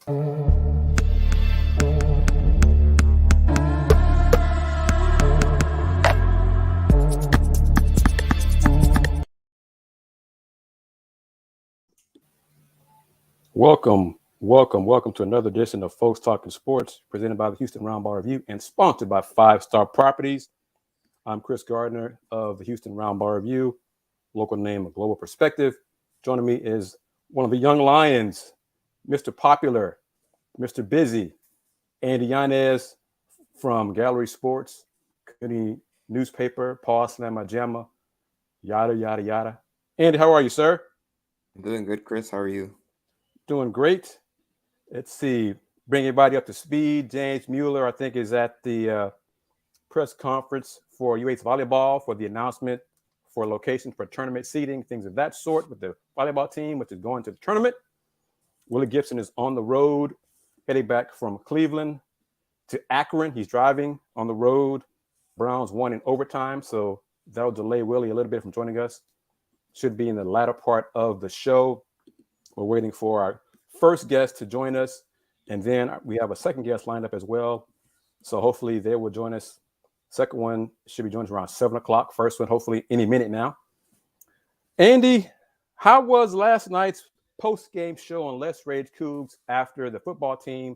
Welcome to another edition of Folks Talkin Sports, presented by the Houston Roundball Review and sponsored by 5 Star Properties. I'm Kris Gardner of the Houston Roundball Review, local name, a global perspective. Joining me is one of the young lions, Mr. Popular, Mr. Busy, Andy Yanez from Gallery Sports, community newspaper, Pawd, Slama, Jama, yada, yada, yada. Andy, how are you, sir? I'm doing good, Kris. How are you? Doing great. Let's see. Bring everybody up to speed. James Mueller, I think, is at the press conference for UH Volleyball for the announcement for locations for tournament seating, things of that sort with the volleyball team, which is going to the tournament. Willy Gibson is on the road, heading back from Cleveland to Akron. He's driving on the road. Browns won in overtime, so that'll delay Willy a little bit from joining us. Should be in the latter part of the show. We're waiting for our first guest to join us, and then we have a second guest lined up as well. So hopefully they will join us. Second one should be joining us around 7 o'clock. First one, hopefully any minute now. Andy, how was last night's post-game show on Rage Coogs after the football team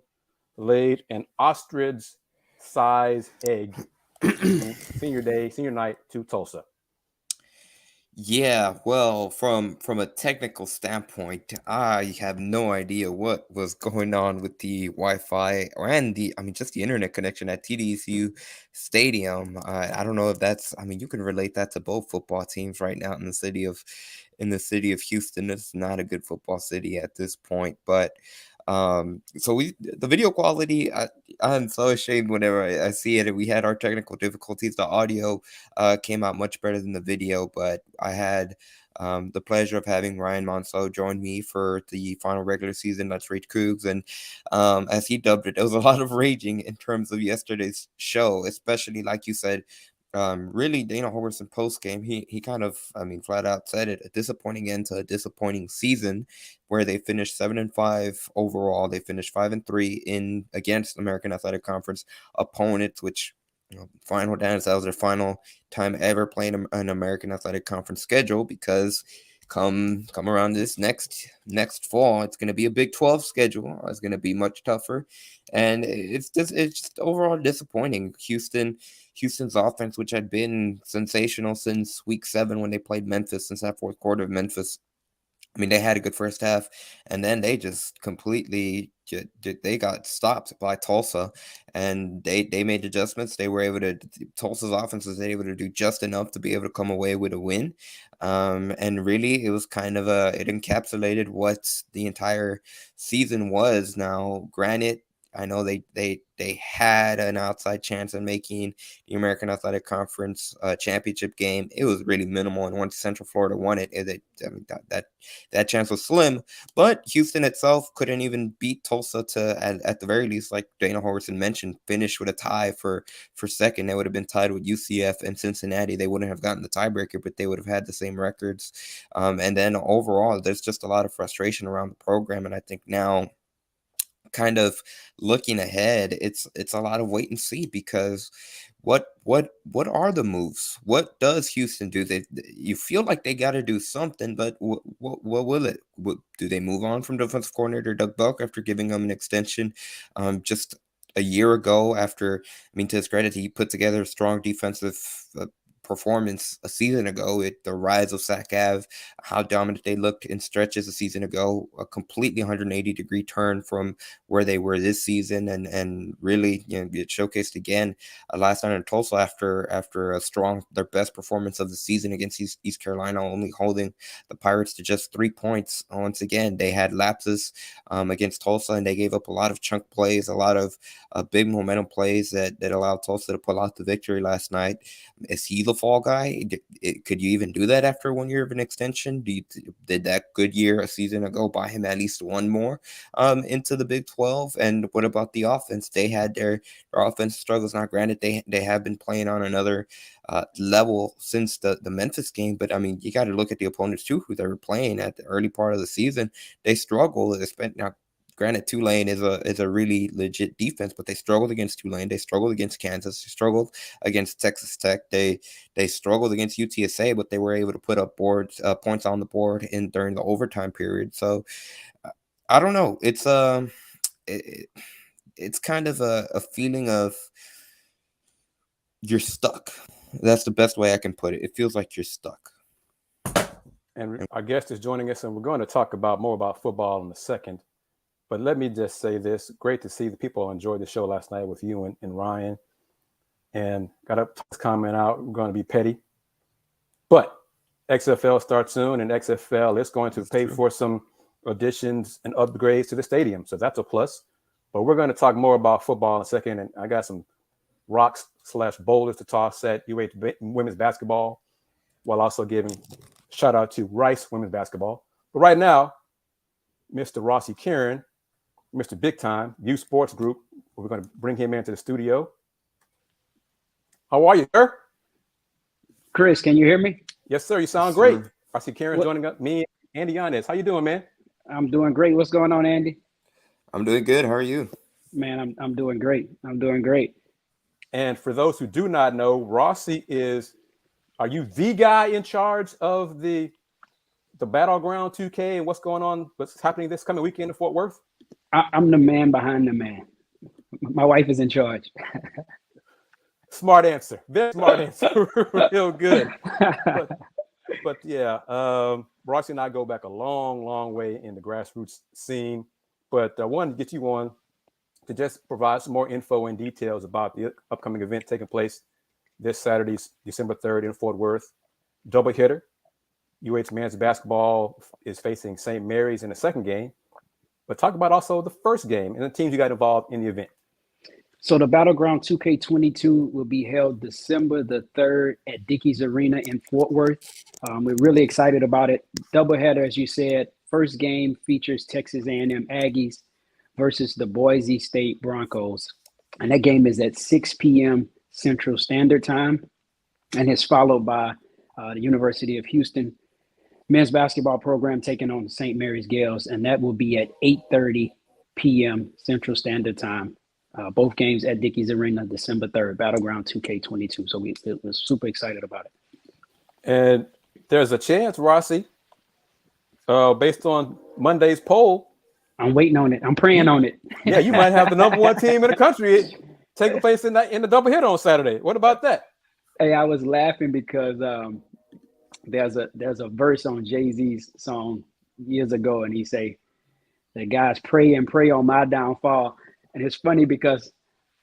laid an ostrich-sized egg senior night to Tulsa? Yeah, well, from a technical standpoint, I have no idea what was going on with the Wi-Fi and just the internet connection at TDSU Stadium. I don't know if that's, you can relate that to both football teams right now in the city of Houston. It's not a good football city at this point, but the video quality, I'm so ashamed whenever I see it. We had our technical difficulties. The audio came out much better than the video, but I had the pleasure of having Ryan Monceau join me for the final regular season. That's Rage Coogs, and as he dubbed it, there was a lot of raging in terms of yesterday's show, especially like you said. Really, Dana Holgorsen post game, he kind of, flat out said it, a disappointing end to a disappointing season, where they finished 7-5 overall. They finished 5-3 in against American Athletic Conference opponents, which final dance, that was their final time ever playing an American Athletic Conference schedule, because come around this next fall, it's going to be a Big 12 schedule. It's going to be much tougher, and it's just overall disappointing. Houston's offense, which had been sensational since week 7 when they played Memphis, since that fourth quarter of Memphis. They had a good first half, and then they just completely they got stopped by Tulsa, and they made adjustments. Tulsa's offense was able to do just enough to be able to come away with a win. And really, it was kind of it encapsulated what the entire season was. Now, granted, I know they had an outside chance of making the American Athletic Conference championship game. It was really minimal, and once Central Florida won it, that chance was slim. But Houston itself couldn't even beat Tulsa to, at the very least, like Dana Holgorsen mentioned, finish with a tie for second. They would have been tied with UCF and Cincinnati. They wouldn't have gotten the tiebreaker, but they would have had the same records. And then overall, there's just a lot of frustration around the program, and I think now, kind of looking ahead, it's a lot of wait and see, because what are the moves? What does Houston do? You feel like they got to do something, but what will it? Do they move on from defensive coordinator Doug Belk after giving him an extension just a year ago? After, to his credit, he put together a strong defensive performance a season ago. The rise of Sac Ave, how dominant they looked in stretches a season ago, a completely 180-degree turn from where they were this season, and really, it showcased again last night in Tulsa after their best performance of the season against East Carolina, only holding the Pirates to just 3 points. Once again, they had lapses against Tulsa, and they gave up a lot of chunk plays, a lot of big momentum plays that allowed Tulsa to pull out the victory last night. Is he the fall guy? Could you even do that after 1 year of an extension? Did that good year a season ago buy him at least one more into the Big 12? And what about the offense? They had their offense struggles. Now, granted, they have been playing on another level since the Memphis game, but you got to look at the opponents too, who they were playing at the early part of the season. They struggled. They spent, now, Granted, Tulane is a really legit defense, but they struggled against Tulane. They struggled against Kansas. They struggled against Texas Tech. They struggled against UTSA, but they were able to put up points on the board during the overtime period. So I don't know. It's it's kind of a feeling of you're stuck. That's the best way I can put it. It feels like you're stuck. And our guest is joining us, and we're going to talk more about football in a second. But let me just say this. Great to see the people enjoyed the show last night with you and Ryan. And got a comment out. We're going to be petty. But XFL starts soon, and XFL is going to pay for some additions and upgrades to the stadium. So that's a plus. But we're going to talk more about football in a second. And I got some rocks/boulders to toss at UH women's basketball, while also giving shout out to Rice women's basketball. But right now, Mr. Rhossi Carron, Mr. Big Time, UH Sports Group, we're going to bring him into the studio. How are you, sir? Kris, can you hear me? Yes, sir. You sound great. Rhossi Carron joining up, me, Andy Yanez. How you doing, man? I'm doing great. What's going on, Andy? I'm doing good. How are you? Man, I'm doing great. I'm doing great. And for those who do not know, Rhossi are you the guy in charge of the Battleground 2K and what's happening this coming weekend in Fort Worth? I'm the man behind the man. My wife is in charge. Smart answer. Very smart answer. Real good. But yeah, Rhossi and I go back a long, long way in the grassroots scene. But I wanted to get you on to just provide some more info and details about the upcoming event taking place this Saturday, December 3rd in Fort Worth. Double hitter. UH men's basketball is facing St. Mary's in the second game. But talk about also the first game and the teams you got involved in the event. So the Battleground 2K22 will be held December the 3rd at Dickies Arena in Fort Worth. We're really excited about it. Doubleheader, as you said. First game features Texas A&M Aggies versus the Boise State Broncos. And that game is at 6 p.m. Central Standard Time. And it's followed by the University of Houston men's basketball program taking on St. Mary's Gales. And that will be at 8:30 p.m. Central Standard Time. Both games at Dickies Arena, December 3rd, Battleground 2K22. So we're super excited about it. And there's a chance, Rhossi, based on Monday's poll. I'm waiting on it. I'm praying on it. Yeah, you might have the number one team in the country taking place in the double hit on Saturday. What about that? Hey, I was laughing because there's a verse on Jay-Z's song years ago, and he say, "The guys pray and pray on my downfall." And it's funny because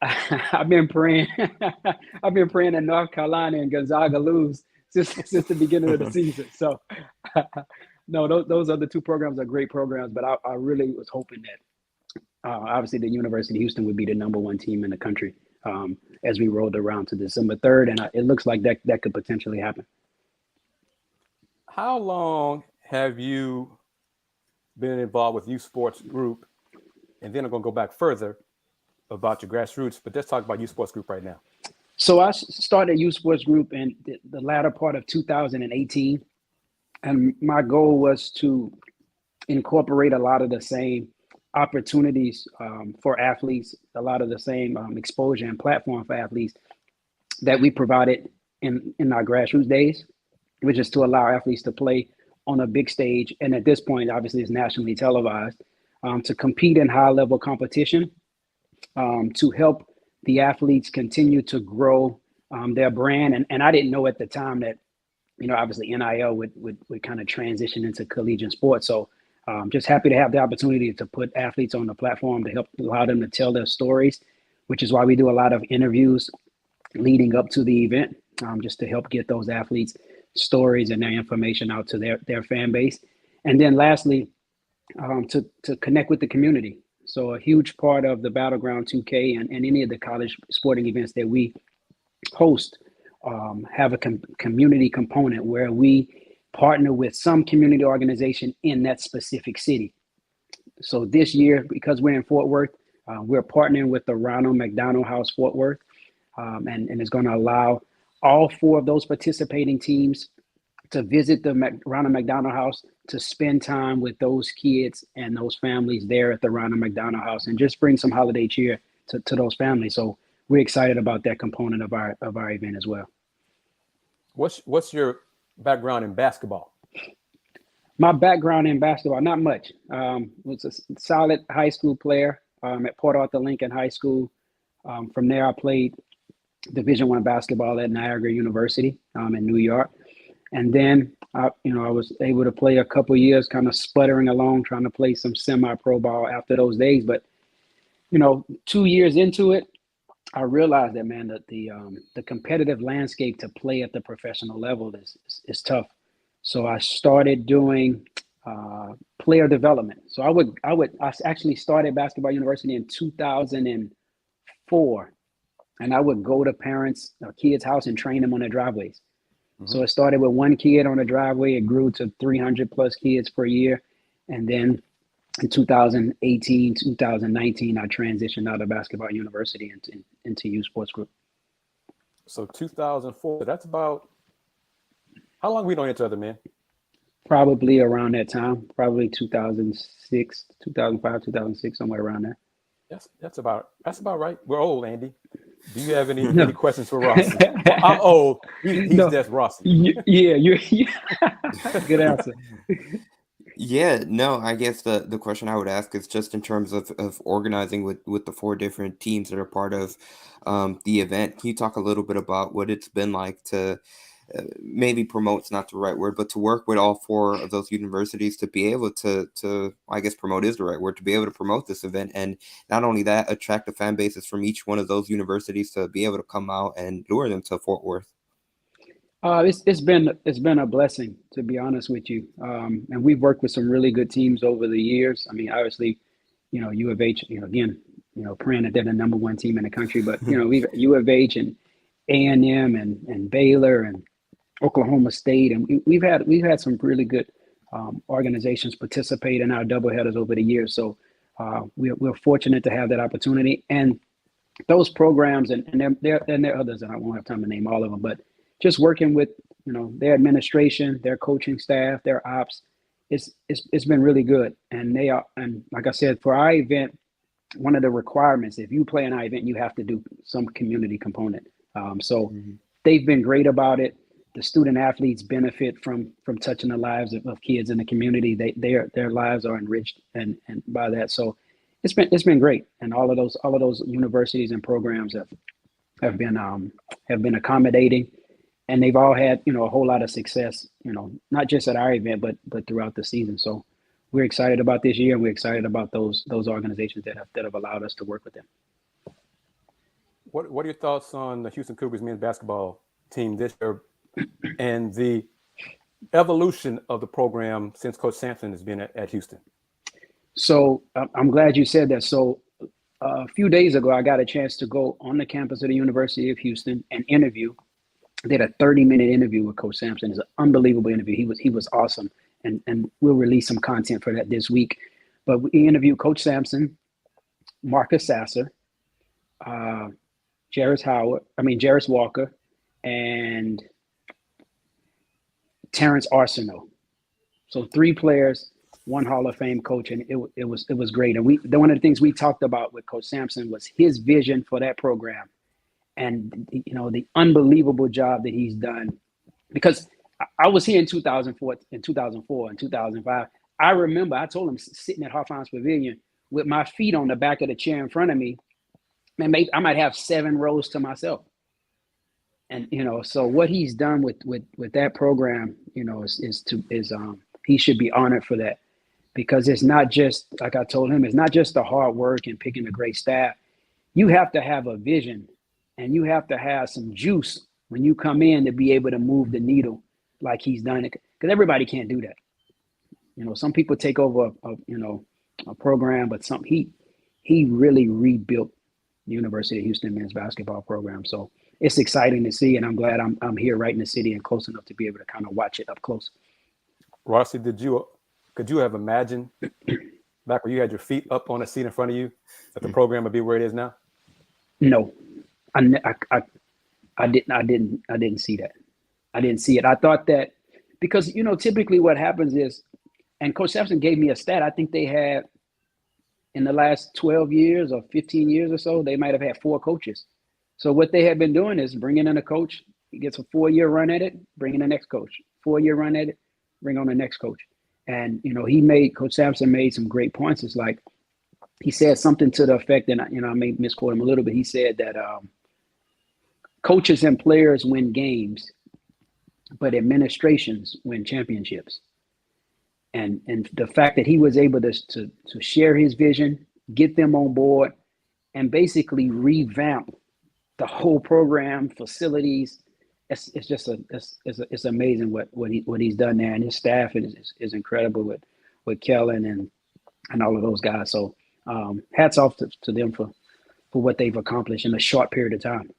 I've been praying in North Carolina and Gonzaga lose since the beginning of the season. So no, those other two programs are great programs, but I really was hoping that obviously the University of Houston would be the number one team in the country as we rolled around to December 3rd. And it looks like that could potentially happen. How long have you been involved with UH Sports Group? And then I'm going to go back further about your grassroots, but let's talk about UH Sports Group right now. So I started UH Sports Group in the latter part of 2018. And my goal was to incorporate a lot of the same opportunities for athletes, a lot of the same exposure and platform for athletes that we provided in our grassroots days, which is to allow athletes to play on a big stage. And at this point, obviously, it's nationally televised. To compete in high-level competition, to help the athletes continue to grow their brand. And I didn't know at the time that, obviously NIL would kind of transition into collegiate sports. So just happy to have the opportunity to put athletes on the platform to help allow them to tell their stories, which is why we do a lot of interviews leading up to the event, just to help get those athletes' stories and their information out to their fan base. And then lastly, to connect with the community. So a huge part of the Battleground 2K and any of the college sporting events that we host have a community component where we partner with some community organization in that specific city. So this year, because we're in Fort Worth, we're partnering with the Ronald McDonald House Fort Worth, and it's going to allow all four of those participating teams to visit the Ronald McDonald House, to spend time with those kids and those families there at the Ronald McDonald House, and just bring some holiday cheer to those families. So we're excited about that component of our event as well. What's your background in basketball? My background in basketball, not much. Was a solid high school player at Port Arthur Lincoln High School. From there, I played Division I basketball at Niagara University in New York. And then, I was able to play a couple years, kind of sputtering along, trying to play some semi-pro ball after those days. But, 2 years into it, I realized that, man, that the competitive landscape to play at the professional level is tough. So I started doing player development. So I actually started Basketball University in 2004, and I would go to parents' kids' house and train them on their driveways. Mm-hmm. So it started with one kid on the driveway. It grew to 300 plus kids per year. And then in 2018, 2019, I transitioned out of Basketball University into U Sports Group. So 2004, that's about, how long we known each other, man? Probably around that time, probably 2006, 2005, 2006, somewhere around there. That's about right. We're old, Andy. Do you have any questions for Rhossi? Well, I'm old. He's just Rhossi. Yeah. Good answer. Yeah, no, I guess the question I would ask is just in terms of organizing with the 4 different teams that are part of the event. Can you talk a little bit about what it's been like to maybe promote's not the right word, but to work with all 4 of those universities to be able to I guess promote is the right word, to be able to promote this event, and not only that, attract the fan bases from each one of those universities to be able to come out and lure them to Fort Worth? It's been a blessing, to be honest with you. And we've worked with some really good teams over the years. I mean, obviously, U of H, again, praying that they're the number 1 team in the country, but we've U of H and A&M and Baylor and Oklahoma State, and we've had some really good organizations participate in our doubleheaders over the years. So we're fortunate to have that opportunity, and those programs, and there are others, and I won't have time to name all of them, but just working with their administration, their coaching staff, their ops, it's been really good. And and like I said, for our event, one of the requirements, if you play in our event, you have to do some community component. So they've been great about it. The student athletes benefit from touching the lives of kids in the community. Their lives are enriched and by that. So it's been great. And all of those universities and programs have been accommodating, and they've all had a whole lot of success. Not just at our event, but throughout the season. So we're excited about this year, and we're excited about those organizations that have allowed us to work with them. What are your thoughts on the Houston Cougars men's basketball team this year and the evolution of the program since Coach Sampson has been at Houston? So I'm glad you said that. So a few days ago, I got a chance to go on the campus of the University of Houston and interview. I did a 30-minute interview with Coach Sampson. It's an unbelievable interview. He was awesome, and we'll release some content for that this week. But we interviewed Coach Sampson, Marcus Sasser, Jarris Walker, and Terrence Arsenault. So 3 players, 1 Hall of Fame coach, and it was great. And one of the things we talked about with Coach Sampson was his vision for that program, and the unbelievable job that he's done. Because I was here in 2004, and 2005. I remember I told him, sitting at Hofheinz Pavilion with my feet on the back of the chair in front of me, man, I might have 7 rows to myself. And so what he's done with that program, he should be honored for that, because it's not just, like I told him, it's not just the hard work and picking a great staff. You have to have a vision, and you have to have some juice when you come in to be able to move the needle like he's done it, because everybody can't do that. Some people take over a program, but he really rebuilt the University of Houston men's basketball program. So it's exciting to see, and I'm glad I'm here right in the city and close enough to be able to kind of watch it up close. Rhossi, could you have imagined back when you had your feet up on a seat in front of you that the program would be where it is now? No, I didn't see that. I didn't see it. I thought that because, typically what happens is, and Coach Sampson gave me a stat, I think they had in the last 12 years or 15 years or so, they might have had 4 coaches. So what they have been doing is bringing in a coach, he gets a 4-year run at it, bring in the next coach, 4-year run at it, bring on the next coach. And, Coach Sampson made some great points. It's like, he said something to the effect, and, I may misquote him a little bit. He said that coaches and players win games, but administrations win championships. And the fact that he was able to share his vision, get them on board, and basically revamp the whole program, facilities, it's just it's amazing what he's done there, and his staff is incredible with Kelvin and all of those guys. So hats off to them for what they've accomplished in a short period of time.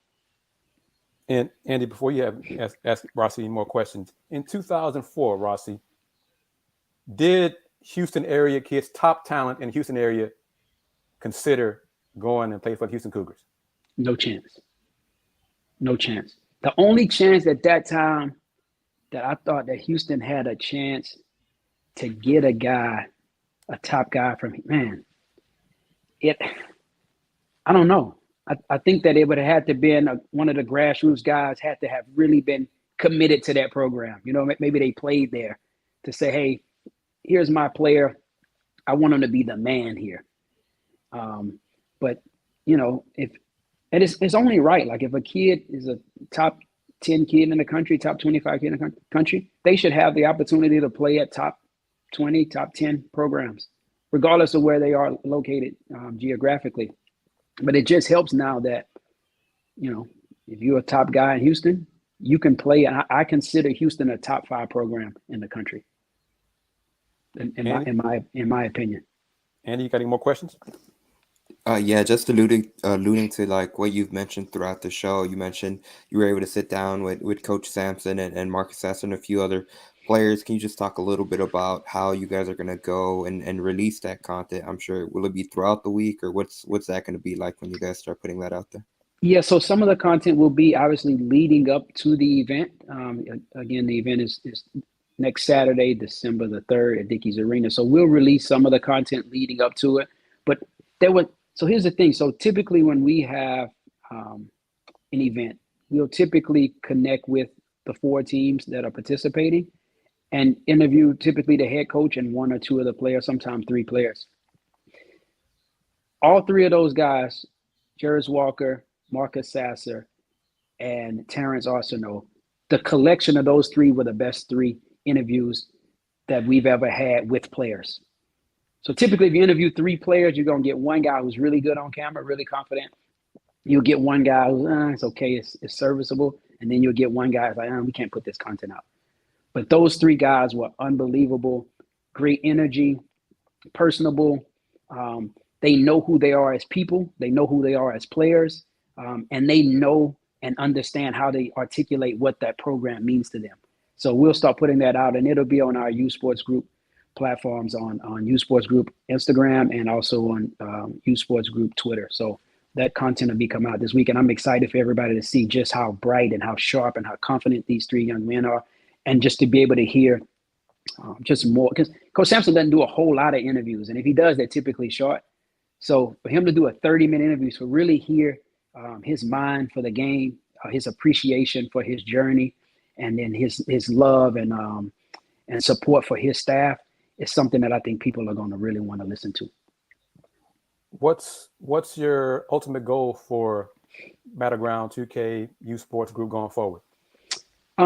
And Andy, before you ask Rhossi any more questions, in 2004, Rhossi, did Houston area kids, top talent in the Houston area, consider going and play for the Houston Cougars? No chance. No chance. The only chance at that time that I thought that Houston had a chance to get a top guy from, I don't know. I think that it would have had to been one of the grassroots guys had to have really been committed to that program. Maybe they played there to say, hey, here's my player. I want him to be the man here. But it's only right. Like if a kid is a top 10 kid in the country, top 25 kid in the country, they should have the opportunity to play at top 20, top 10 programs, regardless of where they are located geographically. But it just helps now that, if you're a top guy in Houston, you can play. I consider Houston a top 5 program in the country. In my opinion. Andy, you got any more questions? Yeah, just alluding to like what you've mentioned throughout the show. You mentioned you were able to sit down with Coach Sampson and Marcus Sasser and a few other players. Can you just talk a little bit about how you guys are going to go and release that content? I'm sure, will it be throughout the week, or what's that going to be like when you guys start putting that out there? Yeah, so some of the content will be obviously leading up to the event. Again, the event is next Saturday, December the 3rd at Dickies Arena. So we'll release some of the content leading up to it. But so here's the thing. So typically when we have an event, we'll typically connect with the 4 teams that are participating and interview typically the head coach and 1 or 2 of the players, sometimes 3 players. All 3 of those guys, Jarris Walker, Marcus Sasser, and Terrence Arsenault, the collection of those 3 were the best 3 interviews that we've ever had with players. So typically if you interview 3 players, you're going to get one guy who's really good on camera, really confident. You'll get one guy who's, it's okay, it's serviceable. And then you'll get one guy who's like, we can't put this content out. But those 3 guys were unbelievable, great energy, personable. They know who they are as people. They know who they are as players. And they know and understand how they articulate what that program means to them. So we'll start putting that out, and it'll be on our U Sports Group platforms on U Sports Group Instagram and also on U Sports Group Twitter. So that content will be coming out this week, and I'm excited for everybody to see just how bright and how sharp and how confident these 3 young men are, and just to be able to hear just more. Because Coach Sampson doesn't do a whole lot of interviews, and if he does, they're typically short. So for him to do a 30-minute interview, to really hear his mind for the game, his appreciation for his journey, and then his love and support for his staff is something that I think people are going to really want to listen to. What's your ultimate goal for Battleground 2K U Sports Group going forward?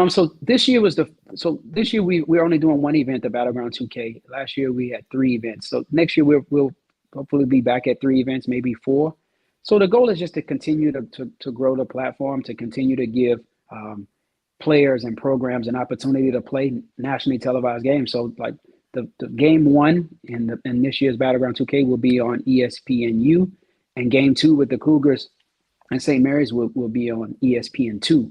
So this year we're only doing 1 event, the Battleground 2K. Last year we had 3 events. So next year we'll hopefully be back at 3 events, maybe 4. So the goal is just to continue to grow the platform, to continue to give players and programs an opportunity to play nationally televised games. So like the game 1 in this year's Battleground 2K will be on ESPNU, and game 2 with the Cougars and St. Mary's will be on ESPN2.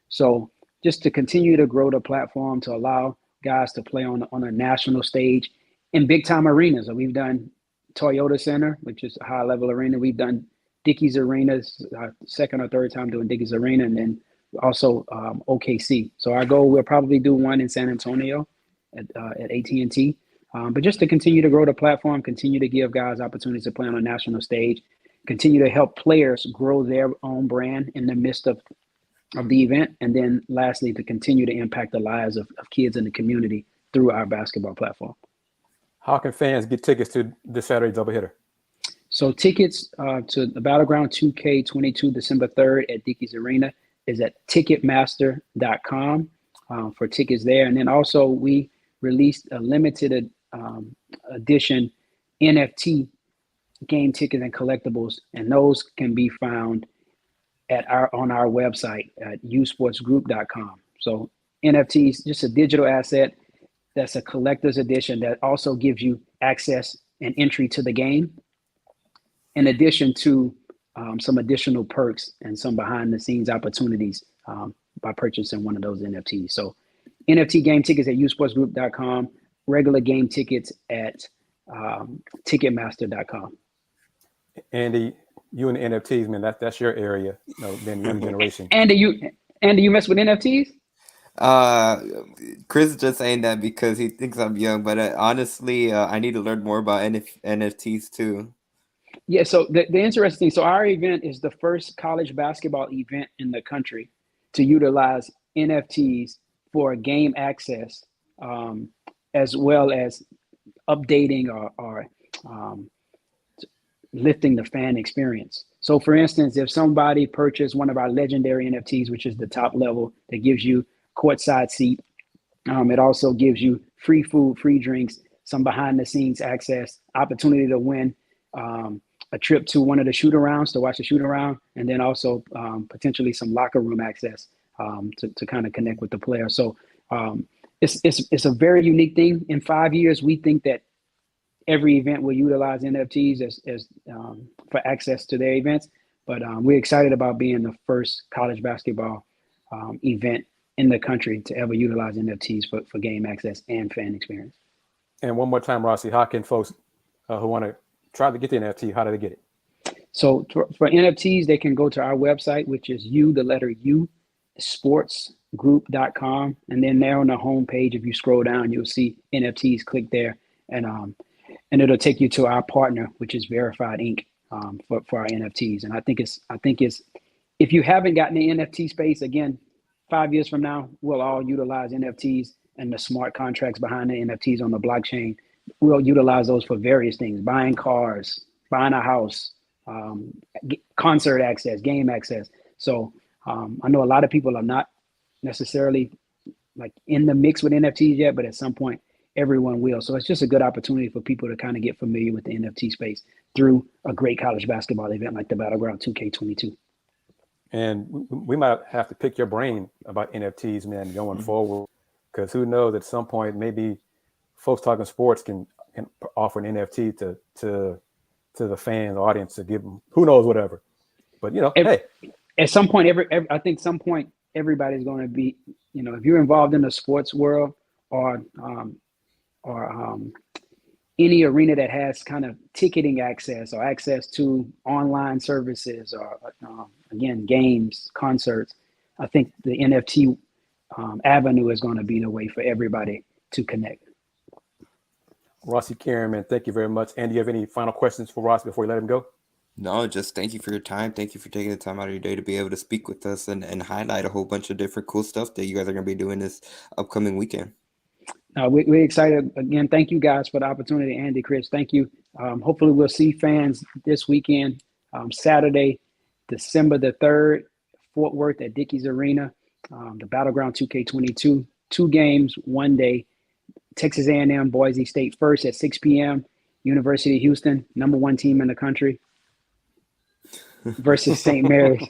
So just to continue to grow the platform, to allow guys to play on a national stage in big time arenas. So we've done Toyota Center, which is a high level arena. We've done Dickies Arena, our 2nd or 3rd time doing Dickies Arena, and then also OKC. So our goal, we'll probably do one in San Antonio at AT&T. But just to continue to grow the platform, continue to give guys opportunities to play on a national stage, continue to help players grow their own brand in the midst of the event. And then lastly, to continue to impact the lives of kids in the community through our basketball platform. How can fans get tickets to this Saturday's doubleheader? So tickets to the Battleground 2K22 December 3rd at Dickies Arena is at Ticketmaster.com for tickets there. And then also we released a limited edition NFT game tickets and collectibles, and those can be found on our website at usportsgroup.com. So NFTs, just a digital asset that's a collector's edition that also gives you access and entry to the game, in addition to some additional perks and some behind the scenes opportunities by purchasing one of those NFTs. So NFT game tickets at usportsgroup.com, regular game tickets at Ticketmaster.com. Andy, you and the NFTs, man, that's your area, being young generation. Andy, you mess with NFTs? Kris is just saying that because he thinks I'm young, but honestly, I need to learn more about NFTs too. Yeah, so the interesting, so our event is the first college basketball event in the country to utilize NFTs for game access, as well as updating or lifting the fan experience. So for instance, if somebody purchased one of our legendary NFTs, which is the top level that gives you courtside seat, it also gives you free food, free drinks, some behind the scenes access, opportunity to win a trip to one of the shoot arounds to watch the shoot around, and then also potentially some locker room access to kind of connect with the player. So it's a very unique thing. In 5 years, we think that every event will utilize NFTs as for access to their events, but we're excited about being the first college basketball event in the country to ever utilize NFTs for game access and fan experience. And one more time, Rhossi, how can folks who want to try to get the NFT, how do they get it? So for NFTs, they can go to our website, which is sportsgroup.com. And then there on the homepage, if you scroll down, you'll see NFTs. Click there, and it'll take you to our partner, which is Verified Inc. For our NFTs. And I think it's if you haven't gotten the NFT space, again, 5 years from now, we'll all utilize NFTs and the smart contracts behind the NFTs on the blockchain. We'll utilize those for various things: buying cars, buying a house, concert access, game access. So I know a lot of people are not necessarily like in the mix with NFTs yet, but at some point everyone will. So it's just a good opportunity for people to kind of get familiar with the NFT space through a great college basketball event like the Battleground 2K22. And we might have to pick your brain about NFTs, man, going forward, because who knows, at some point maybe Folks Talking Sports can offer an NFT to the fans, the audience, to give them, who knows, whatever. But hey, at some point, I think some point everybody's going to be, if you're involved in the sports world or any arena that has kind of ticketing access or access to online services or again, games, concerts, I think the NFT avenue is going to be the way for everybody to connect. Rhossi Carron, man, thank you very much. And do you have any final questions for Ross before we let him go? No, just thank you for your time. Thank you for taking the time out of your day to be able to speak with us and highlight a whole bunch of different cool stuff that you guys are going to be doing this upcoming weekend. We're excited. Again, thank you guys for the opportunity. Andy, Kris, thank you. Hopefully we'll see fans this weekend, Saturday, December the 3rd, Fort Worth at Dickies Arena, the Battleground 2K22, 2 games, 1 day. Texas A&M, Boise State first at 6 p.m. University of Houston, #1 team in the country, versus St. Mary's,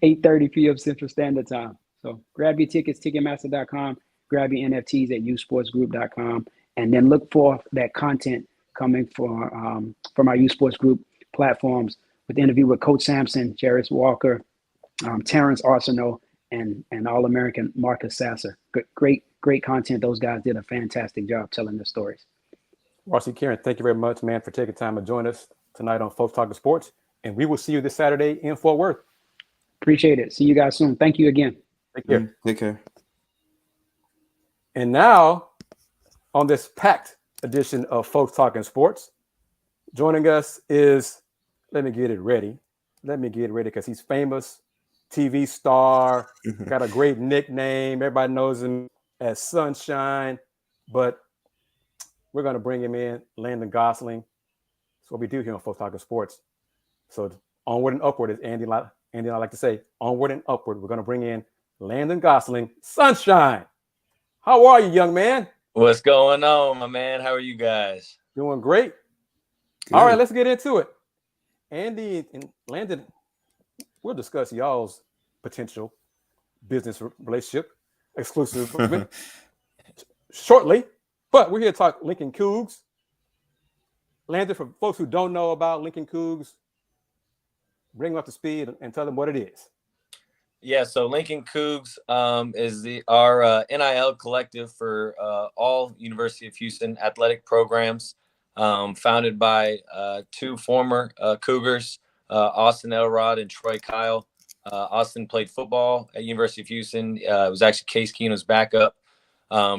8:30 p.m. Central Standard Time. So grab your tickets, Ticketmaster.com. Grab your NFTs at usportsgroup.com, and then look for that content coming from our U Sports Group platforms with the interview with Coach Sampson, Jarris Walker, Terrence Arsenault, and All-American Marcus Sasser. Great content. Those guys did a fantastic job telling their stories. Rhossi Carron, thank you very much, man, for taking time to join us tonight on Folks Talking Sports. And we will see you this Saturday in Fort Worth. Appreciate it. See you guys soon. Thank you again. Take care. Take care. And now, on this packed edition of Folks Talking Sports, joining us is, let me get it ready because he's famous, TV star, got a great nickname. Everybody knows him as Sunshine, but we're going to bring him in, Landon Goesling. That's what we do here on Folks Talking Sports. So onward and upward, as Andy and I like to say, onward and upward. We're going to bring in Landon Goesling, Sunshine. How are you, young man? What's going on, my man? How are you guys? Doing great. Good. All right, let's get into it. Andy and Landon, we'll discuss y'all's potential business relationship exclusive shortly, but we're here to talk Linking Coogs. Landon, for folks who don't know about Linking Coogs, bring them up to speed and tell them what it is. Yeah, so Linking Coogs is our NIL collective for all University of Houston athletic programs, founded by two former Cougars, Austin Elrod and Troy Kyle. Austin played football at University of Houston. It was actually Case Keenum's backup.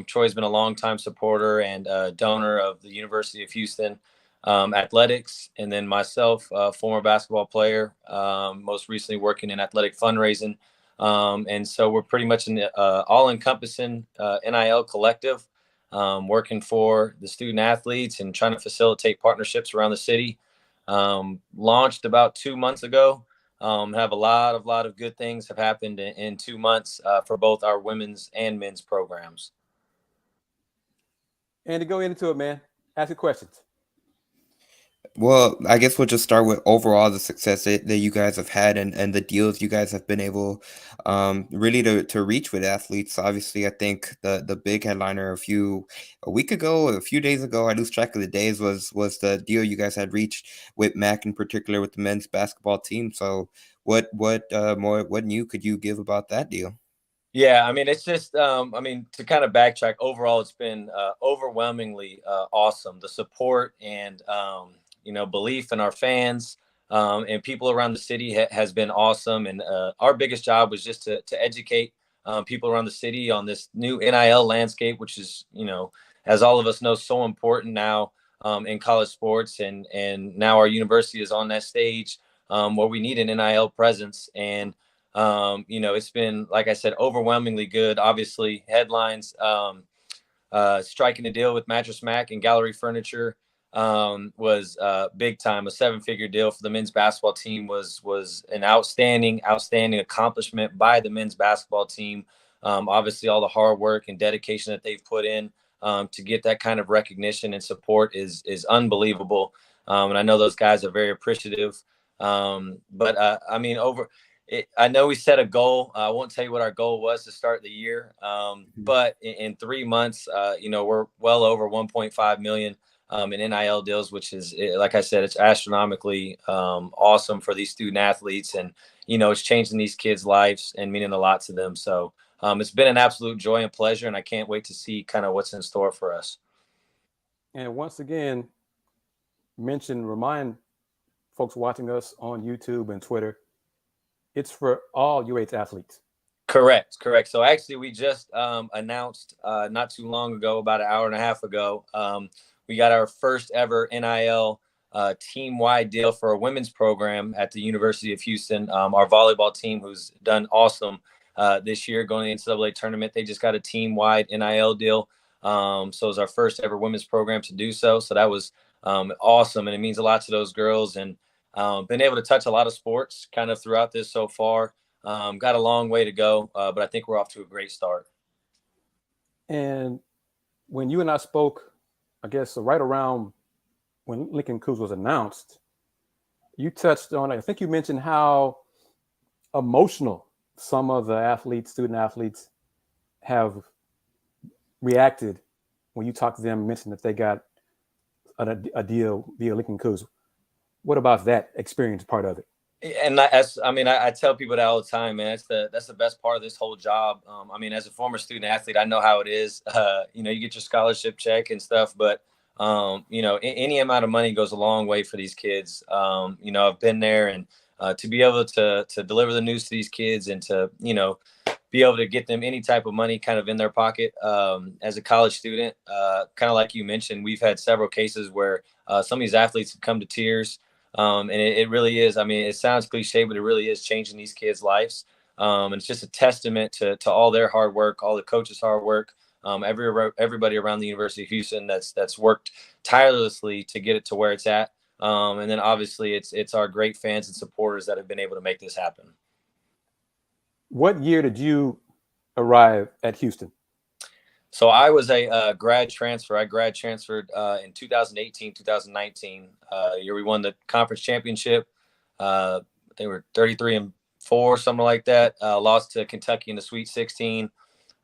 Troy's been a longtime supporter and donor of the University of Houston athletics. And then myself, former basketball player, most recently working in athletic fundraising. And so we're pretty much an all-encompassing NIL collective, working for the student athletes and trying to facilitate partnerships around the city. Launched about 2 months ago. Have a lot of good things have happened in 2 months for both our women's and men's programs. And to go into it, man, ask your questions. Well, I guess we'll just start with overall the success that you guys have had and the deals you guys have been able really to reach with athletes. Obviously, I think the big headliner a few days ago, I lose track of the days, was the deal you guys had reached with MAC in particular with the men's basketball team. So what new could you give about that deal? Yeah, I mean, it's just, to kind of backtrack, overall, it's been overwhelmingly awesome. The support and, belief in our fans and people around the city has been awesome. And our biggest job was just to educate people around the city on this new NIL landscape, which is, as all of us know, so important now in college sports. And now our university is on that stage where we need an NIL presence. And it's been, like I said, overwhelmingly good. Obviously, headlines, striking a deal with Mattress Mac and Gallery Furniture was big time. A 7-figure deal for the men's basketball team was an outstanding accomplishment by the men's basketball team. Obviously, all the hard work and dedication that they've put in to get that kind of recognition and support is unbelievable. And I know those guys are very appreciative. I know we set a goal. I won't tell you what our goal was to start the year, but in 3 months, we're well over 1.5 million in NIL deals, which is, like I said, it's astronomically awesome for these student athletes, and it's changing these kids' lives and meaning a lot to them. So it's been an absolute joy and pleasure, and I can't wait to see kind of what's in store for us. And once again, remind folks watching us on YouTube and Twitter, it's for all UH athletes. Correct. So actually, we just announced not too long ago, about an hour and a half ago, we got our first ever NIL team-wide deal for a women's program at the University of Houston. Our volleyball team, who's done awesome this year, going to the NCAA tournament, they just got a team-wide NIL deal. So it was our first ever women's program to do so. So that was awesome, and it means a lot to those girls. And been able to touch a lot of sports kind of throughout this so far. Got a long way to go, but I think we're off to a great start. And when you and I spoke, I guess right around when Linking Coogs was announced, you touched on, I think you mentioned how emotional some of the student athletes have reacted when you talked to them and mentioned that they got a deal via Linking Coogs. What about that experience part of it? And I tell people that all the time, man. That's the best part of this whole job. As a former student athlete, I know how it is. You get your scholarship check and stuff, but any amount of money goes a long way for these kids. I've been there, and to be able to deliver the news to these kids and to, be able to get them any type of money kind of in their pocket. As a college student, kind of like you mentioned, we've had several cases where some of these athletes have come to tears. And it really is. I mean, it sounds cliche, but it really is changing these kids' lives. And it's just a testament to all their hard work, all the coaches' hard work, everybody around the University of Houston that's worked tirelessly to get it to where it's at. And then obviously it's our great fans and supporters that have been able to make this happen. What year did you arrive at Houston? So I was a grad transfer. I grad transferred in 2018, 2019. Year we won the conference championship. They were 33-4, something like that. Lost to Kentucky in the Sweet 16.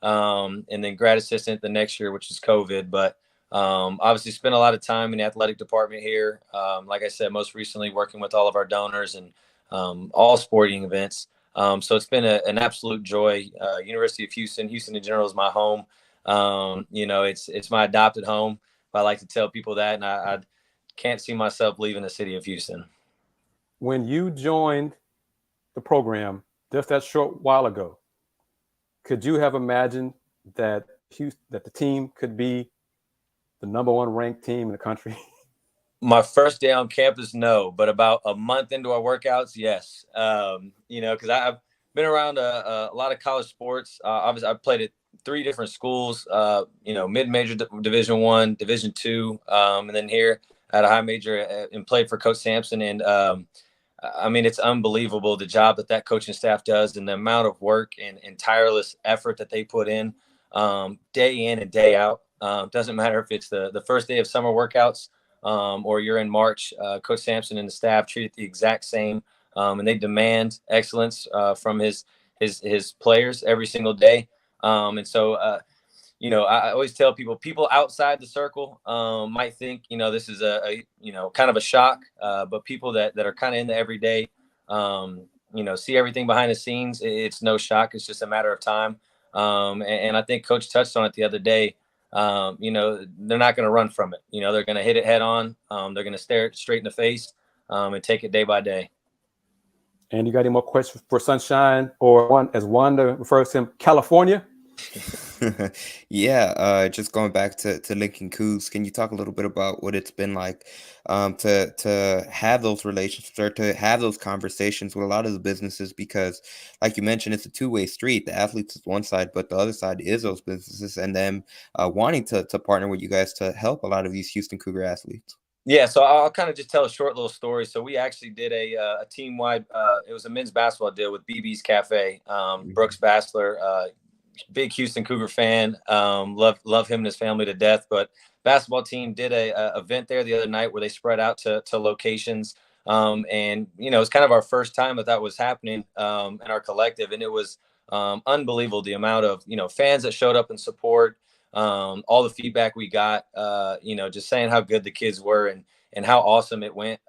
And then grad assistant the next year, which is COVID. But obviously spent a lot of time in the athletic department here. Like I said, most recently working with all of our donors and all sporting events. So it's been an absolute joy. University of Houston in general is my home. It's my adopted home. I like to tell people that, and I can't see myself leaving the city of Houston. When you joined the program just that short while ago, could you have imagined that the team could be the #1 ranked team in the country? My first day on campus, no, but about a month into our workouts, yes. Because I've been around a lot of college sports. Obviously, I've played at 3 different schools. Mid-major Division I, Division II, and then here at a high major and played for Coach Sampson. And I mean, it's unbelievable the job that coaching staff does and the amount of work and tireless effort that they put in day in and day out. Doesn't matter if it's the first day of summer workouts or you're in March. Coach Sampson and the staff treat it the exact same, and they demand excellence from his players every single day. And so, I always tell people outside the circle might think, this is a kind of a shock, but people that are kind of in the everyday, see everything behind the scenes. It's no shock. It's just a matter of time. And I think Coach touched on it the other day. They're not going to run from it. They're going to hit it head on. They're going to stare it straight in the face and take it day by day. And you got any more questions for Sunshine, or as Wanda refers to him, California? Yeah, just going back to Linking Coogs, can you talk a little bit about what it's been like to have those relationships or to have those conversations with a lot of the businesses? Because like you mentioned, it's a two-way street. The athletes is one side, but the other side is those businesses and them wanting to partner with you guys to help a lot of these Houston Cougar athletes. Yeah, so I'll kind of just tell a short little story. So we actually did a team-wide, it was a men's basketball deal with BB's Cafe. Brooks Bassler, big Houston Cougar fan, love him and his family to death. But basketball team did a event there the other night where they spread out to locations. And, it's kind of our first time that was happening in our collective. And it was unbelievable, the amount of, fans that showed up in support. All the feedback we got, just saying how good the kids were and how awesome it went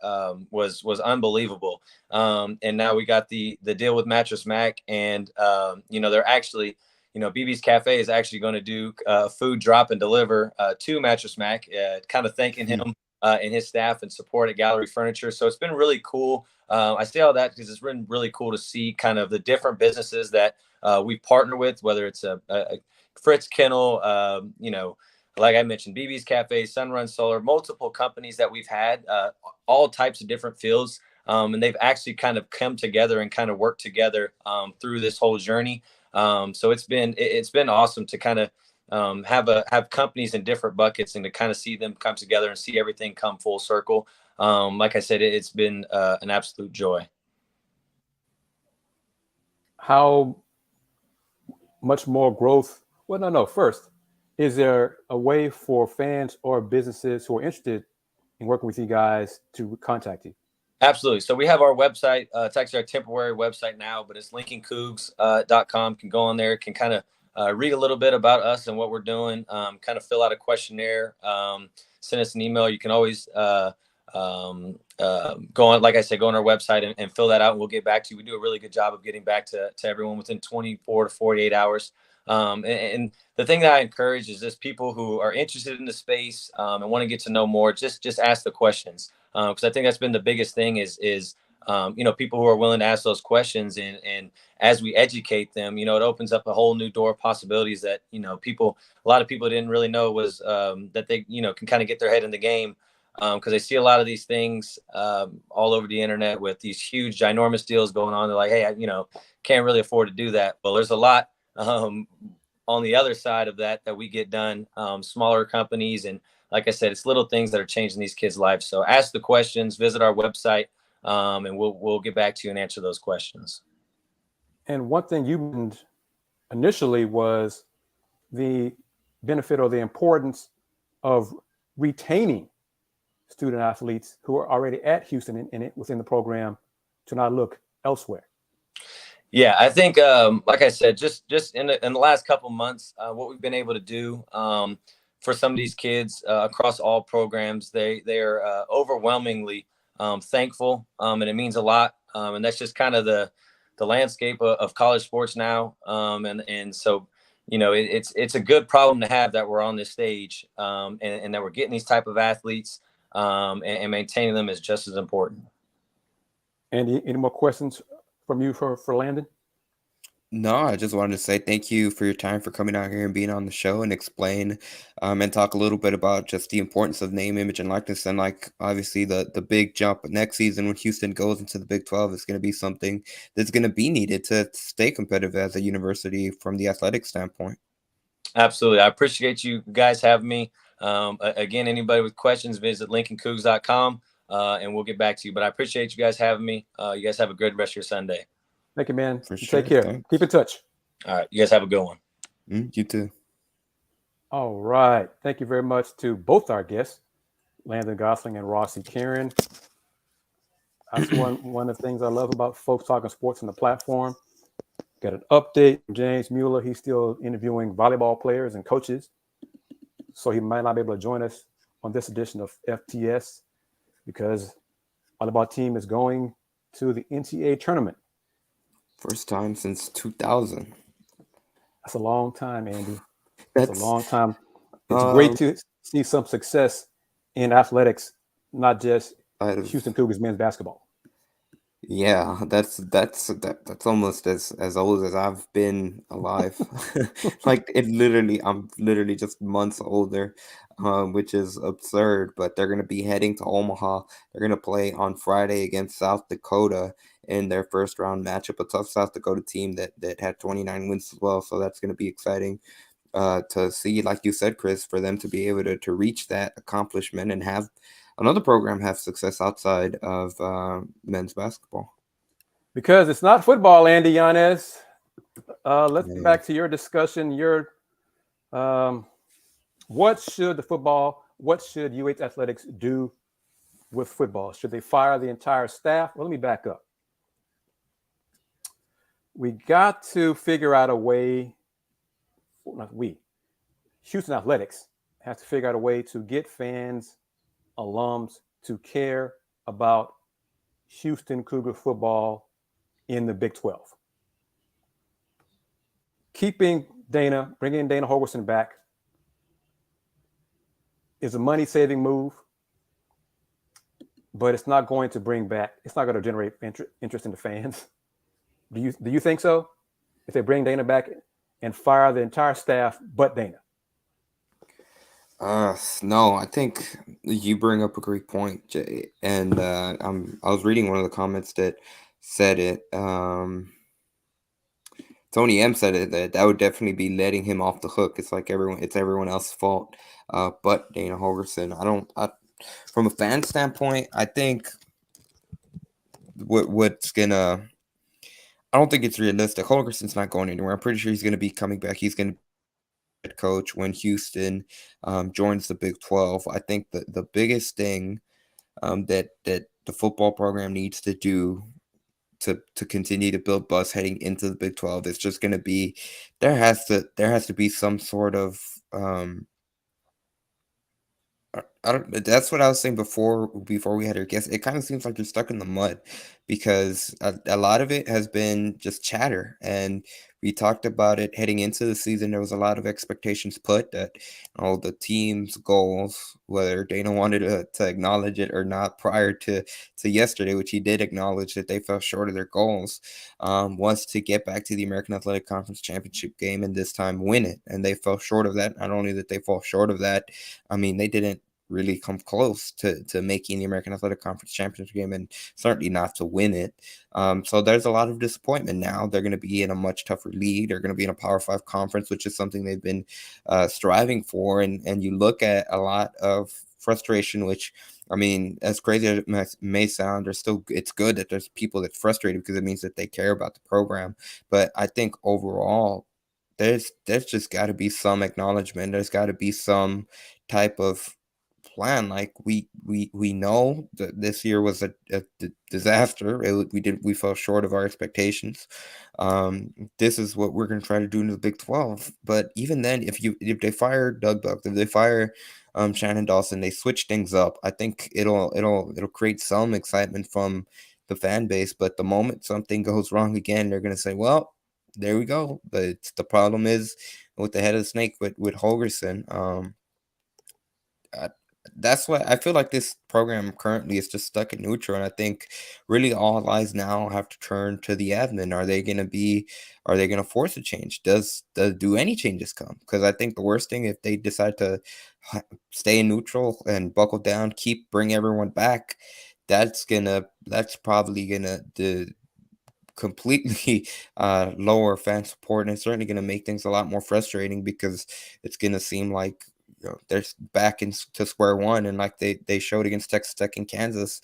was unbelievable. And now we got the deal with Mattress Mac, and they're actually, BB's Cafe is actually going to do food drop and deliver to Mattress Mac, kind of thanking him and his staff and support at Gallery Furniture. So it's been really cool. I say all that because it's been really cool to see kind of the different businesses that we partner with, whether it's a Fritz Kennel, like I mentioned, BB's Cafe, Sunrun Solar, multiple companies that we've had, all types of different fields. And they've actually kind of come together and kind of worked together through this whole journey. So it's been awesome to kind of have companies in different buckets and to kind of see them come together and see everything come full circle. Like I said, it's been an absolute joy. How much more growth? Well, no. First, is there a way for fans or businesses who are interested in working with you guys to contact you? Absolutely. So we have our website. It's actually our temporary website now, but it's linkingcoogs.com. Can go on there, can kind of read a little bit about us and what we're doing, kind of fill out a questionnaire, send us an email. You can always go on, like I said, go on our website and fill that out, and we'll get back to you. We do a really good job of getting back to everyone within 24 to 48 hours. And the thing that I encourage is just people who are interested in the space and want to get to know more, just ask the questions. Because I think that's been the biggest thing is people who are willing to ask those questions. And as we educate them, it opens up a whole new door of possibilities that, a lot of people didn't really know was that they, can kind of get their head in the game. Because I see a lot of these things all over the internet with these huge, ginormous deals going on. They're like, hey, can't really afford to do that. Well, there's a lot on the other side of that we get done, smaller companies. And like I said, it's little things that are changing these kids' lives. So ask the questions, visit our website, and we'll get back to you and answer those questions. And one thing you mentioned initially was the benefit or the importance of retaining student athletes who are already at Houston and within the program to not look elsewhere. Yeah, I think, like I said, just in the last couple months, what we've been able to do for some of these kids across all programs, they are overwhelmingly thankful, and it means a lot. And that's just kind of the landscape of college sports now. And so, it's a good problem to have that we're on this stage, and that we're getting these type of athletes, and maintaining them is just as important. Andy, any more questions from you for Landon? No, I just wanted to say thank you for your time, for coming out here and being on the show and explain and talk a little bit about just the importance of name, image, and likeness. And like obviously the big jump next season when Houston goes into the Big 12 is going to be something that's going to be needed to stay competitive as a university from the athletic standpoint. Absolutely. I appreciate you guys having me. Again, anybody with questions, visit linkincoogs.com and we'll get back to you. But I appreciate you guys having me. You guys have a good rest of your Sunday. Thank you, man. For sure. Take care. Thanks. Keep in touch. All right. You guys have a good one. You too. All right. Thank you very much to both our guests, Landon Goesling and Rhossi Carron. That's one of the things I love about Folks Talkin Sports on the platform. Got an update from James Mueller. He's still interviewing volleyball players and coaches, so he might not be able to join us on this edition of FTS because volleyball team is going to the NCAA tournament. First time since 2000. That's a long time, Andy. That's a long time. It's great to see some success in athletics, not just Houston Cougars men's basketball. Yeah, that's almost as old as I've been alive. Like I'm literally just months older, which is absurd. But they're gonna be heading to Omaha. They're gonna play on Friday against South Dakota in their first round matchup, a tough South Dakota team that had 29 wins as well. So that's gonna be exciting to see, like you said, Kris, for them to be able to reach that accomplishment and have another program have success outside of men's basketball. Because it's not football, Andy, Yanez. Let's get back to your discussion. What should UH Athletics do with football? Should they fire the entire staff? Well, let me back up. We got to figure out a way, Houston Athletics has to figure out a way to get fans, alums to care about Houston Cougar football in the Big 12. Bringing Dana Holgorsen back is a money-saving move, but it's not going to generate interest in the fans. Do you think so? If they bring Dana back and fire the entire staff but Dana? No, I think you bring up a great point, Jay. And I was reading one of the comments that said it. Tony M said it, that would definitely be letting him off the hook. It's like it's everyone else's fault, but Dana Holgorsen. From a fan standpoint, I think I don't think it's realistic. Holgorsen's not going anywhere. I'm pretty sure he's going to be coming back. He's going to be head coach when Houston joins the Big 12. I think the biggest thing that the football program needs to do to continue to build buzz heading into the Big 12 is just going to be there has to be some sort of That's what I was saying before we had our guest. It kind of seems like you're stuck in the mud because a lot of it has been just chatter. And we talked about it heading into the season. There was a lot of expectations put that all the team's goals, whether Dana wanted to acknowledge it or not prior to yesterday, which he did acknowledge that they fell short of their goals, was to get back to the American Athletic Conference Championship game and this time win it. And they fell short of that. Not only did they fall short of that, I mean, they didn't really come close to making the American Athletic Conference Championship game, and certainly not to win it. So there's a lot of disappointment now. They're going to be in a much tougher league. They're going to be in a Power 5 conference, which is something they've been striving for. And you look at a lot of frustration, which, I mean, as crazy as it may sound, it's good that there's people that's frustrated because it means that they care about the program. But I think overall, there's just got to be some acknowledgement. There's got to be some type of plan. Like we know that this year was a disaster. We fell short of our expectations. This is what we're going to try to do in the Big 12. But even then, if they fire Doug Buck, if they fire Shannon Dawson, they switch things up, I think it'll create some excitement from the fan base. But the moment something goes wrong again, they're going to say, well, there we go. But the problem is with the head of the snake with Holgorsen. That's why I feel like this program currently is just stuck in neutral, and I think really all eyes now have to turn to the admin. Are they going to force a change? Do any changes come? Because I think the worst thing, if they decide to stay in neutral and buckle down, bring everyone back, that's probably gonna completely lower fan support, and it's certainly going to make things a lot more frustrating because it's going to seem like they're back to square one. And like they showed against Texas Tech and Kansas,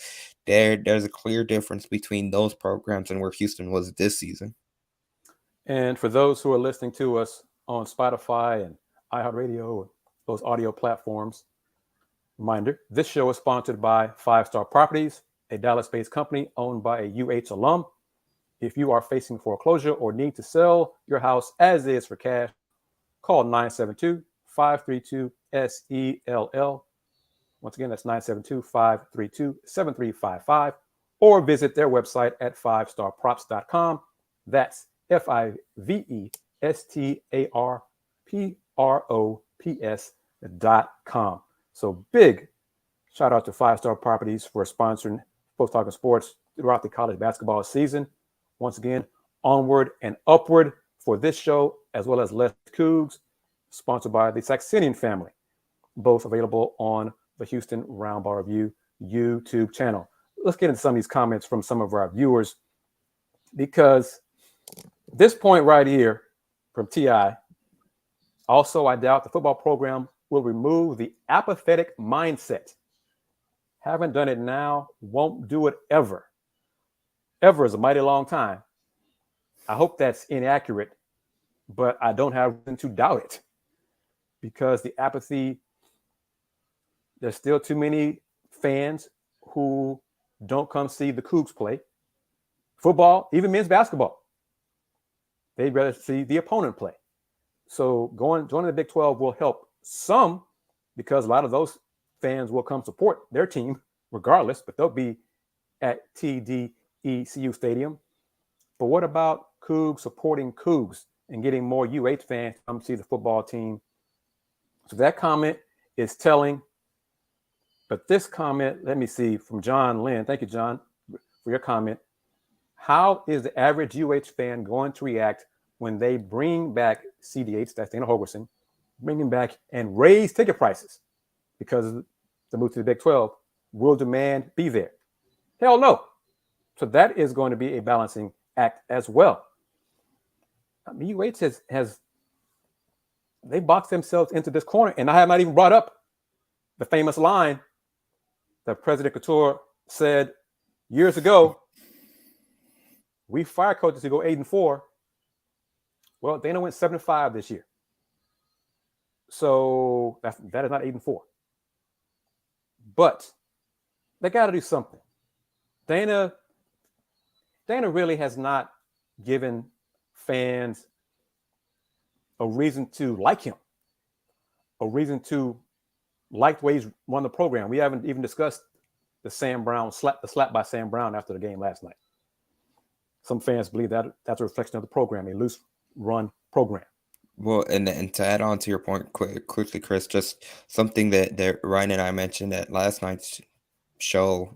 there's a clear difference between those programs and where Houston was this season. And for those who are listening to us on Spotify and iHeartRadio, those audio platforms, reminder, this show is sponsored by 5 Star Properties, a Dallas-based company owned by a UH alum. If you are facing foreclosure or need to sell your house as is for cash, call 972-532-SELL. Once again, that's 972-532-7355, or visit their website at 5starprops.com. That's FIVESTARPROPS.com. So big shout out to 5 Star Properties for sponsoring Folks Talkin Sports throughout the college basketball season. Once again, onward and upward for this show, as well as Rage Coogs, sponsored by the Saxenian family, both available on the Houston Roundball Review YouTube channel. Let's get into some of these comments from some of our viewers, because this point right here from TI, also, I doubt the football program will remove the apathetic mindset. Haven't done it now, won't do it ever. Ever is a mighty long time. I hope that's inaccurate, but I don't have reason to doubt it, because the apathy, there's still too many fans who don't come see the Cougs play football, even men's basketball. They'd rather see the opponent play. So joining the Big 12 will help some, because a lot of those fans will come support their team regardless, but they'll be at TDECU Stadium. But what about Cougs supporting Cougs and getting more UH fans to come see the football team? So that comment is telling. But this comment, let me see, from John Lynn. Thank you, John, for your comment. How is the average UH fan going to react when they bring back CDH, that's Dana Holgorsen, bring him back and raise ticket prices because of the move to the Big 12? Will demand be there? Hell no. So that is going to be a balancing act as well. I mean, UH has they boxed themselves into this corner, and I have not even brought up the famous line that President Couture said years ago: we fire coaches to go 8-4. Well, Dana went 7-5 this year. So that is not 8-4. But they got to do something. Dana really has not given fans a reason to like him, a reason to liked the way he's run the program. We haven't even discussed the slap by Sam Brown after the game last night. Some fans believe that that's a reflection of the program, a loose run program. Well, and to add on to your point quickly, Kris, just something that Ryan and I mentioned at last night's show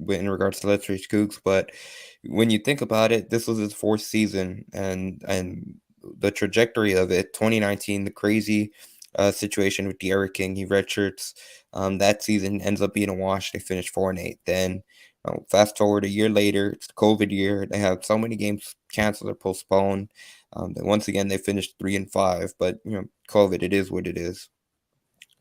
in regards to Let's Rage Coogs, but when you think about it, this was his 4th season, and the trajectory of it, 2019, the crazy situation with De'Ara King, he redshirts. That season ends up being a wash. They finished 4-8. Then fast forward a year later, it's the COVID year. They have so many games canceled or postponed. Once again, they finished 3-5. But COVID, it is what it is.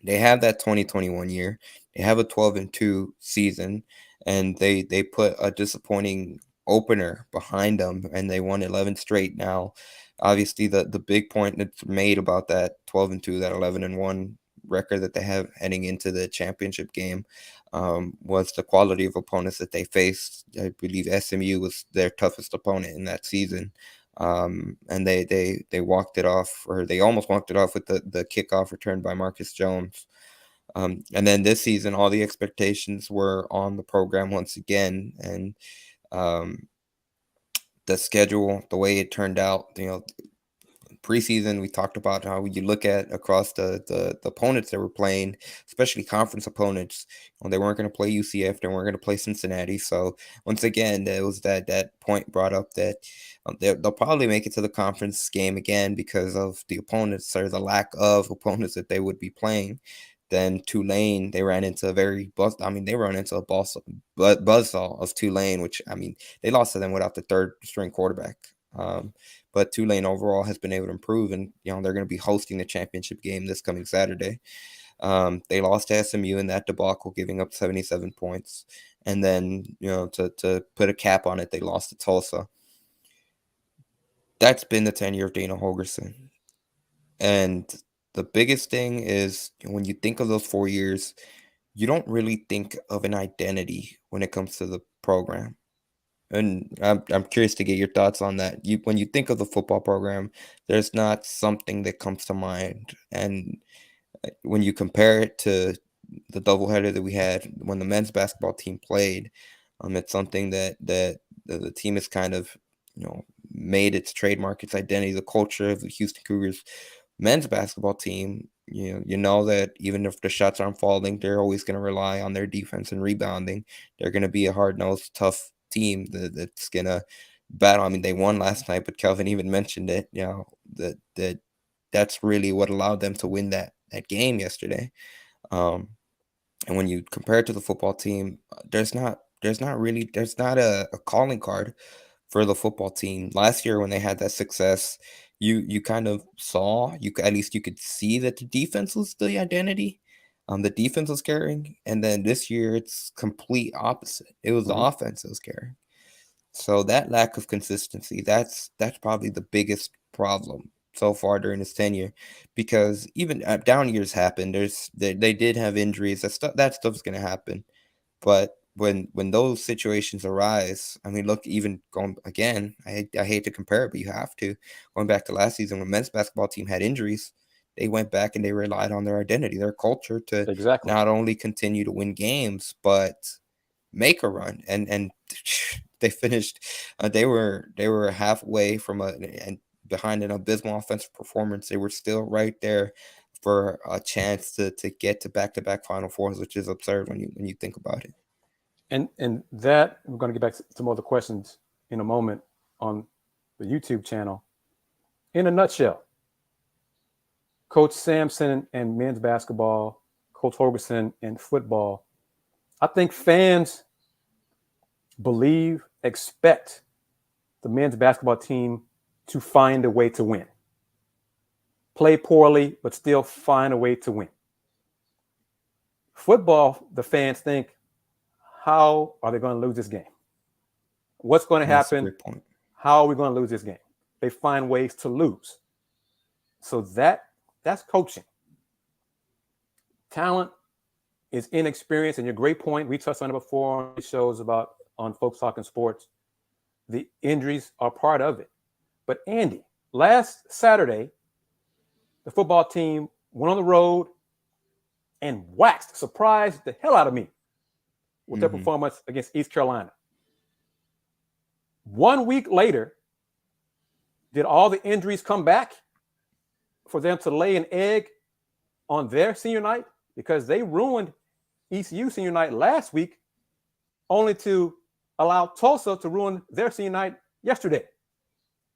They have that 2021 year. They have a 12-2 season, and they put a disappointing opener behind them, and they won 11 straight now. Obviously, the big point that's made about that 12-2, that 11-1 record that they have heading into the championship game was the quality of opponents that they faced. I believe SMU was their toughest opponent in that season. And they walked it off, or they almost walked it off with the kickoff return by Marcus Jones. And then this season, all the expectations were on the program once again, and the schedule, the way it turned out, preseason, we talked about how you look at across the opponents that were playing, especially conference opponents. They weren't going to play UCF, they weren't going to play Cincinnati. So once again, there was that point brought up that they'll probably make it to the conference game again because of the opponents, or the lack of opponents that they would be playing. Then Tulane, they ran into a buzzsaw of Tulane, which, they lost to them without the 3rd string quarterback. But Tulane overall has been able to improve, and they're going to be hosting the championship game this coming Saturday. They lost to SMU in that debacle, giving up 77 points, and then to put a cap on it, they lost to Tulsa. That's been the tenure of Dana Holgorsen, and the biggest thing is when you think of those 4 years, you don't really think of an identity when it comes to the program. And I'm curious to get your thoughts on that. When you think of the football program, there's not something that comes to mind. And when you compare it to the doubleheader that we had when the men's basketball team played, it's something that the team has kind of made its trademark, its identity, the culture of the Houston Cougars men's basketball team. That even if the shots aren't falling, they're always going to rely on their defense and rebounding. They're going to be a hard-nosed, tough team that's going to battle. They won last night, but Kelvin even mentioned it, that's really what allowed them to win that game yesterday. And when you compare it to the football team, there's not a calling card for the football team. Last year when they had that success, you kind of saw, at least you could see that the defense was the identity. The defense was carrying, and then this year it's complete opposite. It was the offense that was carrying. So that lack of consistency, that's probably the biggest problem so far during his tenure, because even down years happen. They did have injuries. That stuff's gonna happen, but when those situations arise, look, even going again, I hate to compare it, but you have to. Going back to last season when men's basketball team had injuries, they went back and they relied on their identity, their culture to not only continue to win games, but make a run. And they finished, they were halfway from and behind an abysmal offensive performance. They were still right there for a chance to get to back-to-back Final Fours, which is absurd when you think about it. And that, we're going to get back to some other questions in a moment on the YouTube channel. In a nutshell, Coach Sampson and men's basketball, Coach Holgorsen and football, I think fans expect the men's basketball team to find a way to win. Play poorly, but still find a way to win. Football, the fans think, how are they going to lose this game? What's going to happen? That's a great point. How are we going to lose this game? They find ways to lose. So that's coaching. Talent is inexperience, and your great point. We touched on it before on shows on Folks Talkin Sports. The injuries are part of it. But Andy, last Saturday, the football team went on the road and surprised the hell out of me with their performance against East Carolina. 1 week later, did all the injuries come back for them to lay an egg on their senior night? Because they ruined ECU senior night last week, only to allow Tulsa to ruin their senior night yesterday.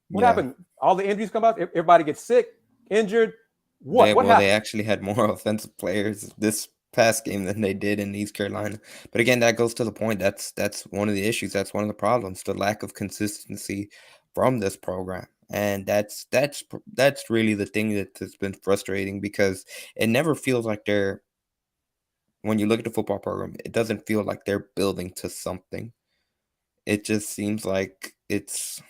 What happened? All the injuries come out. Everybody gets sick, injured. What happened? They actually had more offensive players this past game than they did in East Carolina. But again, that goes to the point. That's one of the issues. That's one of the problems. The lack of consistency from this program. And that's really the thing that's been frustrating, because it never feels like when you look at the football program, it doesn't feel like they're building to something. It just seems like it's,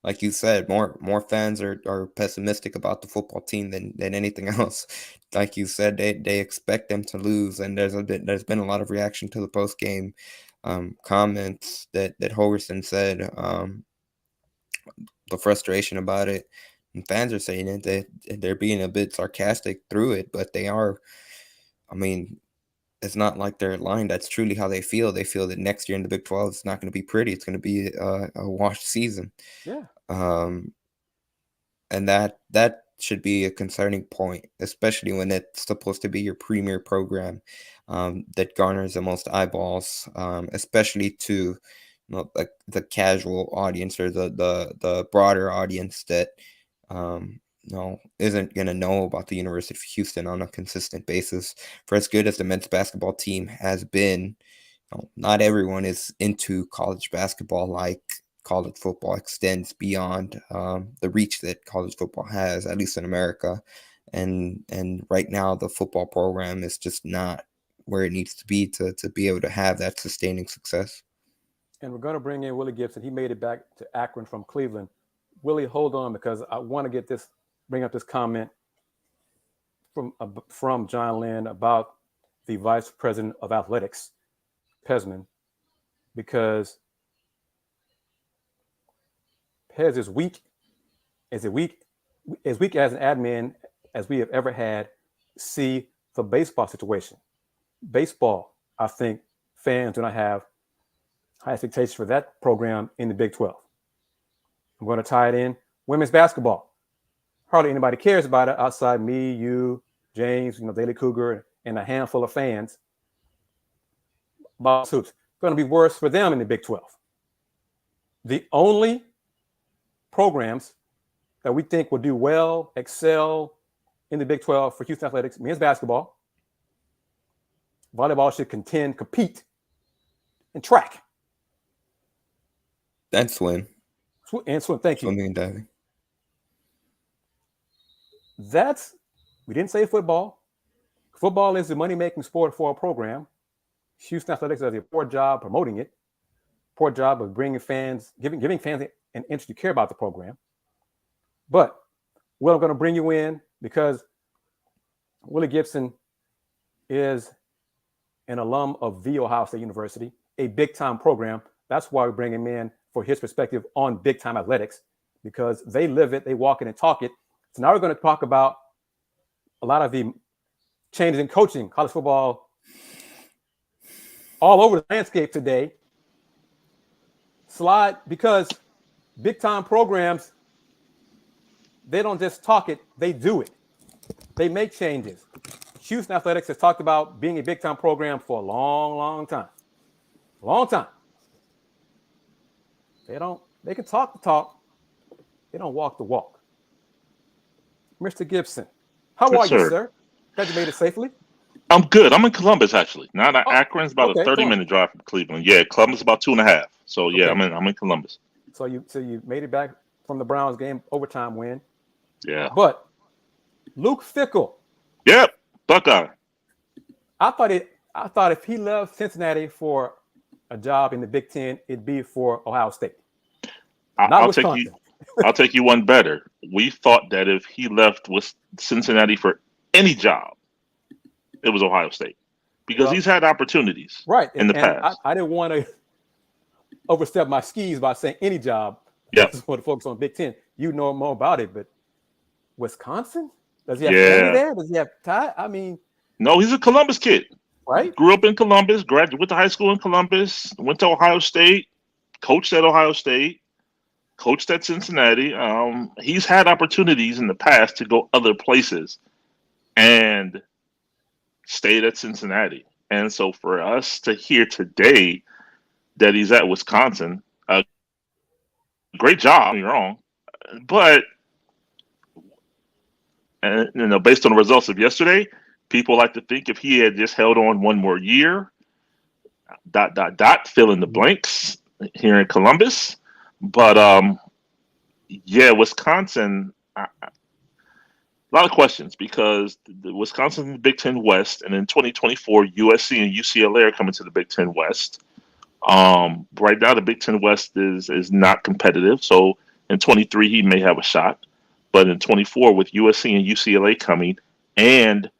like you said, more fans are pessimistic about the football team than anything else. Like you said, they expect them to lose, and there's been a lot of reaction to the post game comments that Holgorsen said. The frustration about it, and fans are saying it. They're being a bit sarcastic through it, but they are. I mean, it's not like they're lying. That's truly how they feel. They feel that next year in the Big 12, it's not going to be pretty. It's going to be a washed season. Yeah. And that should be a concerning point, especially when it's supposed to be your premier program that garners the most eyeballs, especially to like the casual audience or the broader audience that isn't going to know about the University of Houston on a consistent basis. For as good as the men's basketball team has been, not everyone is into college basketball like college football extends beyond the reach that college football has, at least in America. And right now, the football program is just not where it needs to be able to have that sustaining success. And we're going to bring in Willy Gibson. He made it back to Akron from Cleveland. Willy, hold on, because I want to bring up this comment from John Lynn about the vice president of athletics, Pezman, because Pez is weak as an admin as we have ever had. See the baseball situation. Baseball, I think fans do not have high expectations for that program in the Big 12. I'm going to tie it in. Women's basketball. Hardly anybody cares about it outside me, you, James, Daily Cougar, and a handful of fans. It's going to be worse for them in the Big 12. The only programs that we think will do well, excel in the Big 12 for Houston Athletics, men's basketball. Volleyball should compete, and track. And swim. And swim, thank you. Swimming and diving. We didn't say football. Football is the money-making sport for a program. Houston Athletics does a poor job promoting it, poor job of bringing fans, giving fans an interest to care about the program. But I'm going to bring you in because Willy Gibson is an alum of The Ohio State University, a big-time program. That's why we bring him in for his perspective on big-time athletics, because they live it, they walk it and talk it. So now we're going to talk about a lot of the changes in coaching, college football, all over the landscape today. Because big-time programs, they don't just talk it, they do it. They make changes. Houston Athletics has talked about being a big-time program for a long, long time. Long time. They can talk the talk. They don't walk the walk. Mr. Gibson, how are you, sir? Glad you made it safely. I'm good. I'm in Columbus, actually. Not Akron. It's about a 30-minute drive from Cleveland. Yeah, Columbus about 2.5. So yeah, I'm in Columbus. So you made it back from the Browns game, overtime win. Yeah. But Luke Fickell. Yep, Buckeye. I thought if he left Cincinnati for a job in the Big Ten, it'd be for Ohio State. I'll take you one better. We thought that if he left with Cincinnati for any job, it was Ohio State, because he's had opportunities in the past. I didn't want to overstep my skis by saying any job. Yeah. Just want to focus on Big Ten. You know more about it, but Wisconsin? Does he have family there? Does he have tie? I mean, No, he's a Columbus kid. Right. Grew up in Columbus, went to high school in Columbus, went to Ohio State, coached at Ohio State, coached at Cincinnati. He's had opportunities in the past to go other places and stayed at Cincinnati. And so for us to hear today that he's at Wisconsin, great job, don't get me wrong, but based on the results of yesterday, people like to think if he had just held on one more year, ... fill in the blanks here in Columbus. But yeah, Wisconsin, a lot of questions because the Wisconsin in the Big Ten West, and in 2024, USC and UCLA are coming to the Big Ten West. Right now, the Big Ten West is not competitive. So in 23, he may have a shot. But in 24, with USC and UCLA coming, and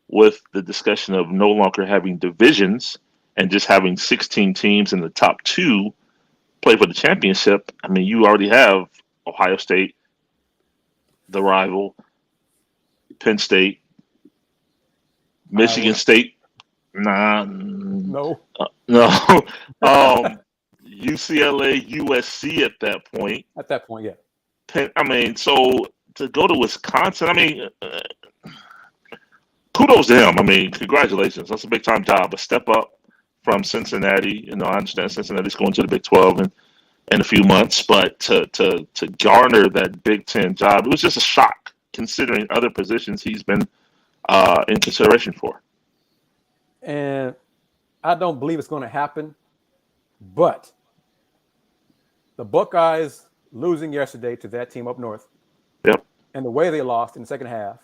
with the discussion of no longer having divisions and just having 16 teams in the top 2 play for the championship, I mean, you already have Ohio State, the rival, Penn State, Michigan State. Nah, No. no. UCLA, USC at that point. At that point, yeah. So to go to Wisconsin, kudos to him. Congratulations. That's a big time job. A step up from Cincinnati. I understand Cincinnati's going to the Big 12 in a few months, but to garner that Big Ten job, it was just a shock considering other positions he's been in consideration for. And I don't believe it's going to happen, but the Buckeyes losing yesterday to that team up north. Yep. And the way they lost in the second half.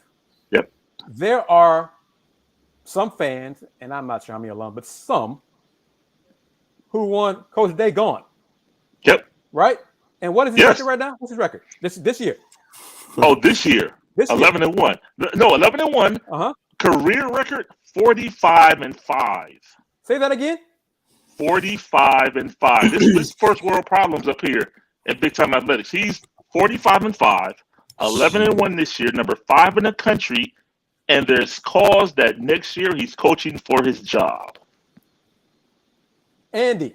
Yep. There are some fans, and I'm not sure how many alum, but some who want Coach Day gone. Yep. Right? And what is his record right now? What's his record this year? Oh, this year. 11-1. No, 11-1. Uh-huh. Career record 45-5. Say that again. 45-5. This first world problems up here at Big Time Athletics. He's 45-5, 11-1 this year, number 5 in the country, and there's cause that next year he's coaching for his job. Andy,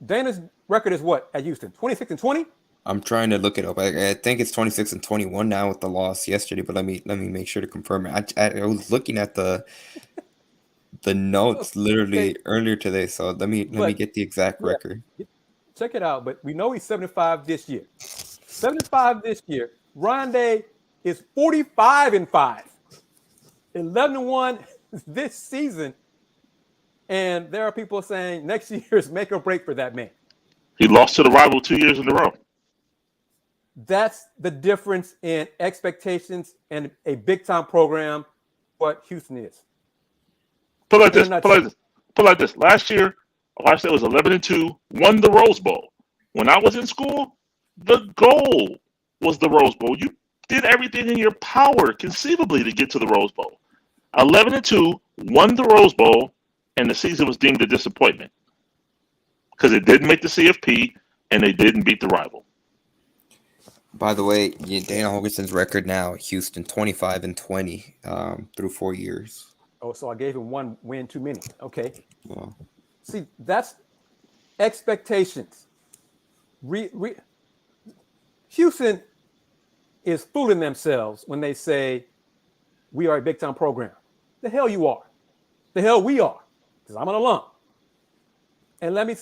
Dana's record is what at Houston? 26-20? I'm trying to look it up. I think it's 26-21 now with the loss yesterday, but let me make sure to confirm it. I was looking at the notes literally earlier today, so let me get the exact record. Check it out, but we know he's 75 this year. 75 this year. Ryan Day is 45-5. 11-1 this season. And there are people saying next year is make or break for that man. He lost to the rival 2 years in a row. That's the difference in expectations and a big-time program, what Houston is. Put like this. Last year, Ohio State was 11-2, won the Rose Bowl. When I was in school, the goal was the Rose Bowl. You did everything in your power conceivably to get to the Rose Bowl. 11-2, won the Rose Bowl, and the season was deemed a disappointment because it didn't make the CFP and they didn't beat the rival. By the way, Dana Holgorsen's record now, Houston 25-20 through 4 years. Oh, so I gave him one win too many. Okay. Wow. See, that's expectations. Houston is fooling themselves when they say we are a big-time program. The hell you are. The hell we are, because I'm an alum. And let me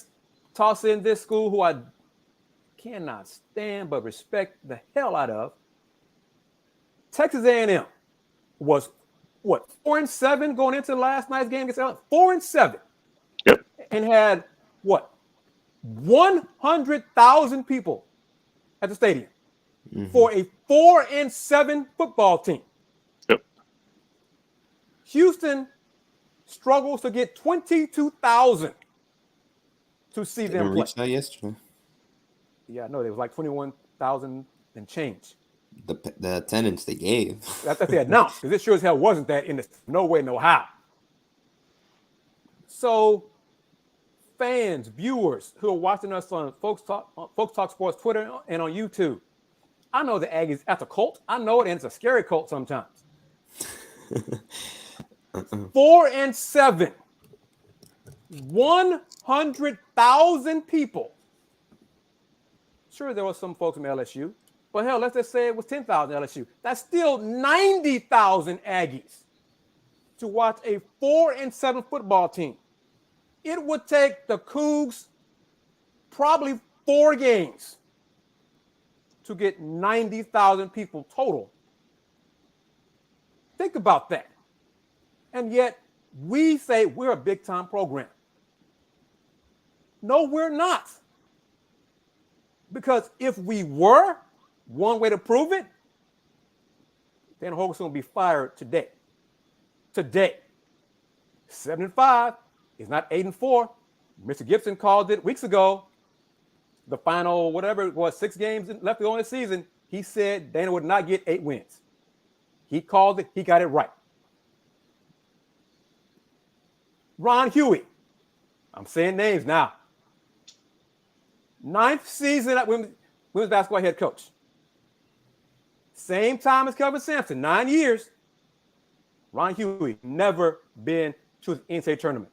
toss in this school who I cannot stand but respect the hell out of. Texas A&M was, 4-7 going into last night's game against LSU? 4-7. Yep. And had, 100,000 people at the stadium for a 4-7 football team. Yep. Houston struggles to get 22,000 to see them play. Reached that yesterday. Yeah, I know. There was like 21,000 and change. The attendance they gave. That's what they announced, because it sure as hell wasn't that in the no way, no how. So, fans, viewers who are watching us on Folks Talk Sports Twitter and on YouTube, I know the Aggies, that's a cult. I know it, and it's a scary cult sometimes. 4-7. 100,000 people. Sure, there were some folks from LSU, but hell, let's just say it was 10,000 LSU. That's still 90,000 Aggies to watch a 4-7 football team. It would take the Cougs probably 4 games to get 90,000 people total. Think about that. And yet we say we're a big-time program. No, we're not. Because if we were, one way to prove it, Dana Holgorsen will be fired today. Today. 7-5 is not 8-4. Mr. Gibson called it weeks ago. The final, whatever it was, 6 games left to go in the season. He said Dana would not get 8 wins. He called it. He got it right. Ron Huey. I'm saying names now. 9th season at women's basketball head coach. Same time as Kelvin Sampson, 9 years. Ron Huey never been to the NCAA tournament.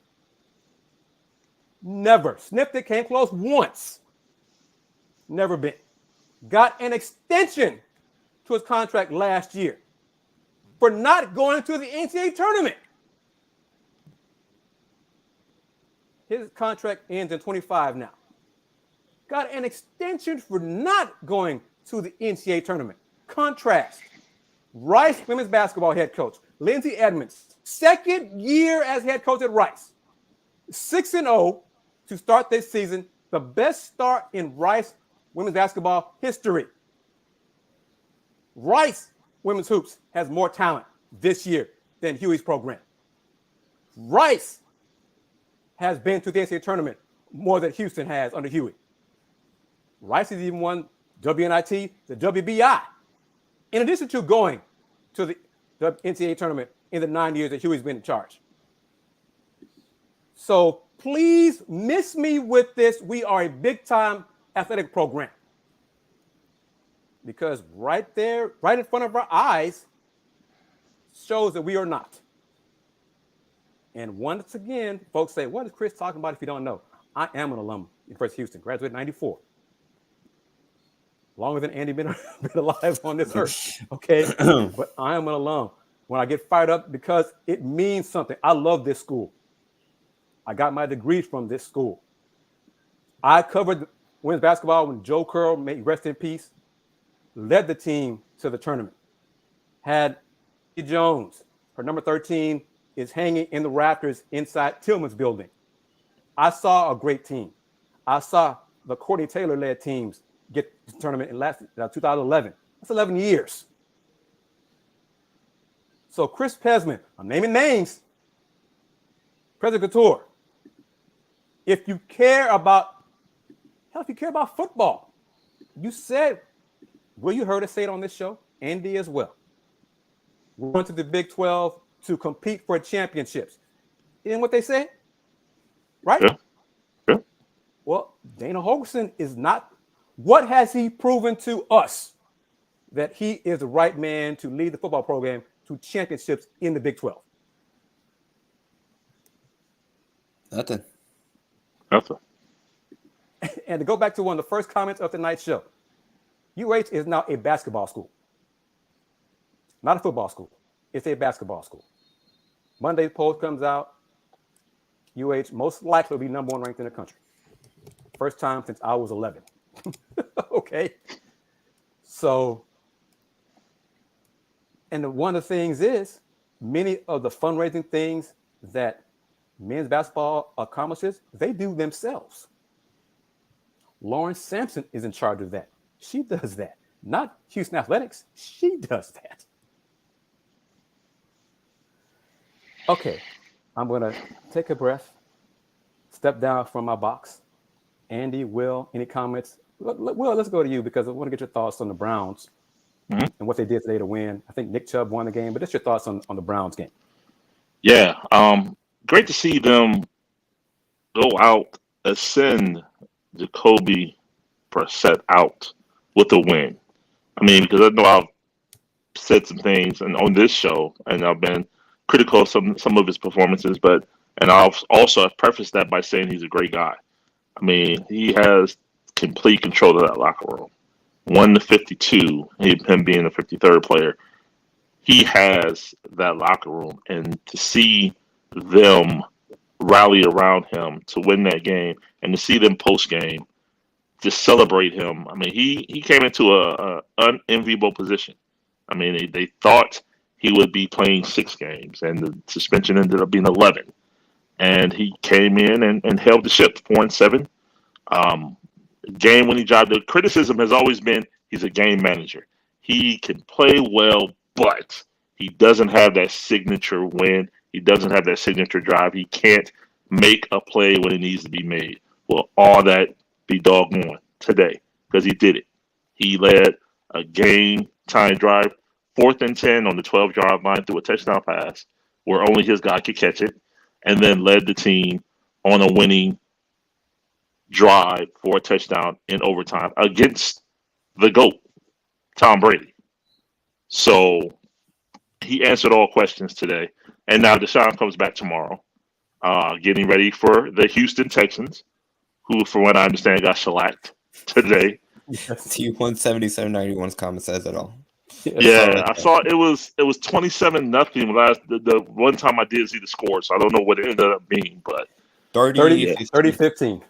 Never. Sniffed it, came close once. Never been. Got an extension to his contract last year for not going to the NCAA tournament. His contract ends in 25 now. Got an extension for not going to the NCAA tournament. Contrast, Rice women's basketball head coach, Lindsay Edmonds, 2nd year as head coach at Rice. 6-0 to start this season, the best start in Rice women's basketball history. Rice women's hoops has more talent this year than Huey's program. Rice has been to the NCAA tournament more than Houston has under Huey. Rice has even won WNIT, the WBI, in addition to going to the NCAA tournament in the 9 years that Huey's been in charge. So please miss me with this. We are a big-time athletic program. Because right there, right in front of our eyes, shows that we are not. And once again, folks say, what is Kris talking about if you don't know? I am an alum in First Houston, graduated in 94. Longer than Andy been alive on this earth, okay? But I am an alum. When I get fired up, because it means something. I love this school. I got my degree from this school. I covered women's basketball when Joe Curl, may rest in peace, led the team to the tournament. Had Jones, her number 13, is hanging in the rafters inside Tillman's building. I saw a great team. I saw the Courtney Taylor-led teams get to the tournament in 2011. That's 11 years. So Chris Pezman, I'm naming names. President Couture, if you care about football, you said, well, you heard us say it on this show, Andy as well. We went to the Big 12 to compete for championships. Isn't what they say? Right? Yeah. Well, Dana Holgorsen is not. What has he proven to us? That he is the right man to lead the football program to championships in the Big 12. Nothing. And to go back to one of the first comments of tonight's show, UH is now a basketball school. Not a football school. It's a basketball school. Monday's poll comes out. UH most likely will be number 1 ranked in the country. First time since I was 11. Okay. So, and one of the things is many of the fundraising things that men's basketball accomplishes, they do themselves. Lauren Sampson is in charge of that. She does that. Not Houston Athletics. She does that. Okay. I'm going to take a breath, step down from my box. Andy, Will, any comments? Will, let's go to you because I want to get your thoughts on the Browns and what they did today to win. I think Nick Chubb won the game, but just your thoughts on the Browns game. Yeah, great to see them go out, ascend Jacoby Brissett out with a win. I mean, because I know I've said some things and on this show, and I've been critical of some of his performances, and I'll also have prefaced that by saying he's a great guy. I mean, he has complete control of that locker room. 1-52, him being the 53rd player, he has that locker room, and to see them rally around him to win that game, and to see them post game just celebrate him. I mean, he came into a unenviable position. I mean, they thought he would be playing 6 games, and the suspension ended up being 11. And he came in and held the ship 4-7. Game-winning job. The criticism has always been he's a game manager. He can play well, but he doesn't have that signature win. He doesn't have that signature drive. He can't make a play when it needs to be made. Well, all that be doggone today, because he did it. He led a game-time drive, 4th and 10 on the 12-yard line through a touchdown pass where only his guy could catch it, and then led the team on a winning drive for a touchdown in overtime against the GOAT, Tom Brady. So he answered all questions today. And now Deshaun comes back tomorrow, getting ready for the Houston Texans, who, from what I understand, got shellacked today. T17791's comment says it all. Yeah, I saw it was 27-0 last the one time I did see the score, so I don't know what it ended up being, but 30-15.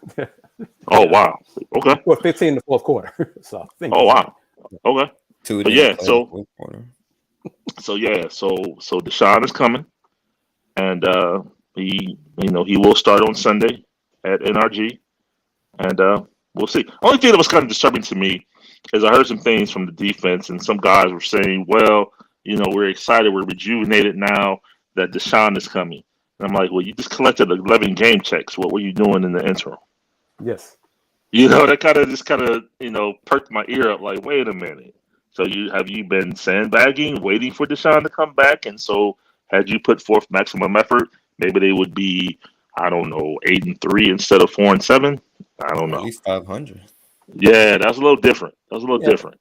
Oh wow. Okay. Well, 15 in the fourth quarter. So oh wow. Okay. But yeah, so Deshaun is coming, and he will start on Sunday at NRG, and we'll see. Only thing that was kind of disturbing to me is I heard some things from the defense, and some guys were saying, well, we're excited, we're rejuvenated now that Deshaun is coming. And I'm like, well, you just collected 11 game checks. What were you doing in the interim? Yes. That kind of perked my ear up like, wait a minute. So have you been sandbagging, waiting for Deshaun to come back? And so had you put forth maximum effort, maybe they would be, I don't know, 8-3 instead of 4-7. I don't know. At least 500. Yeah, that's a little different. Different.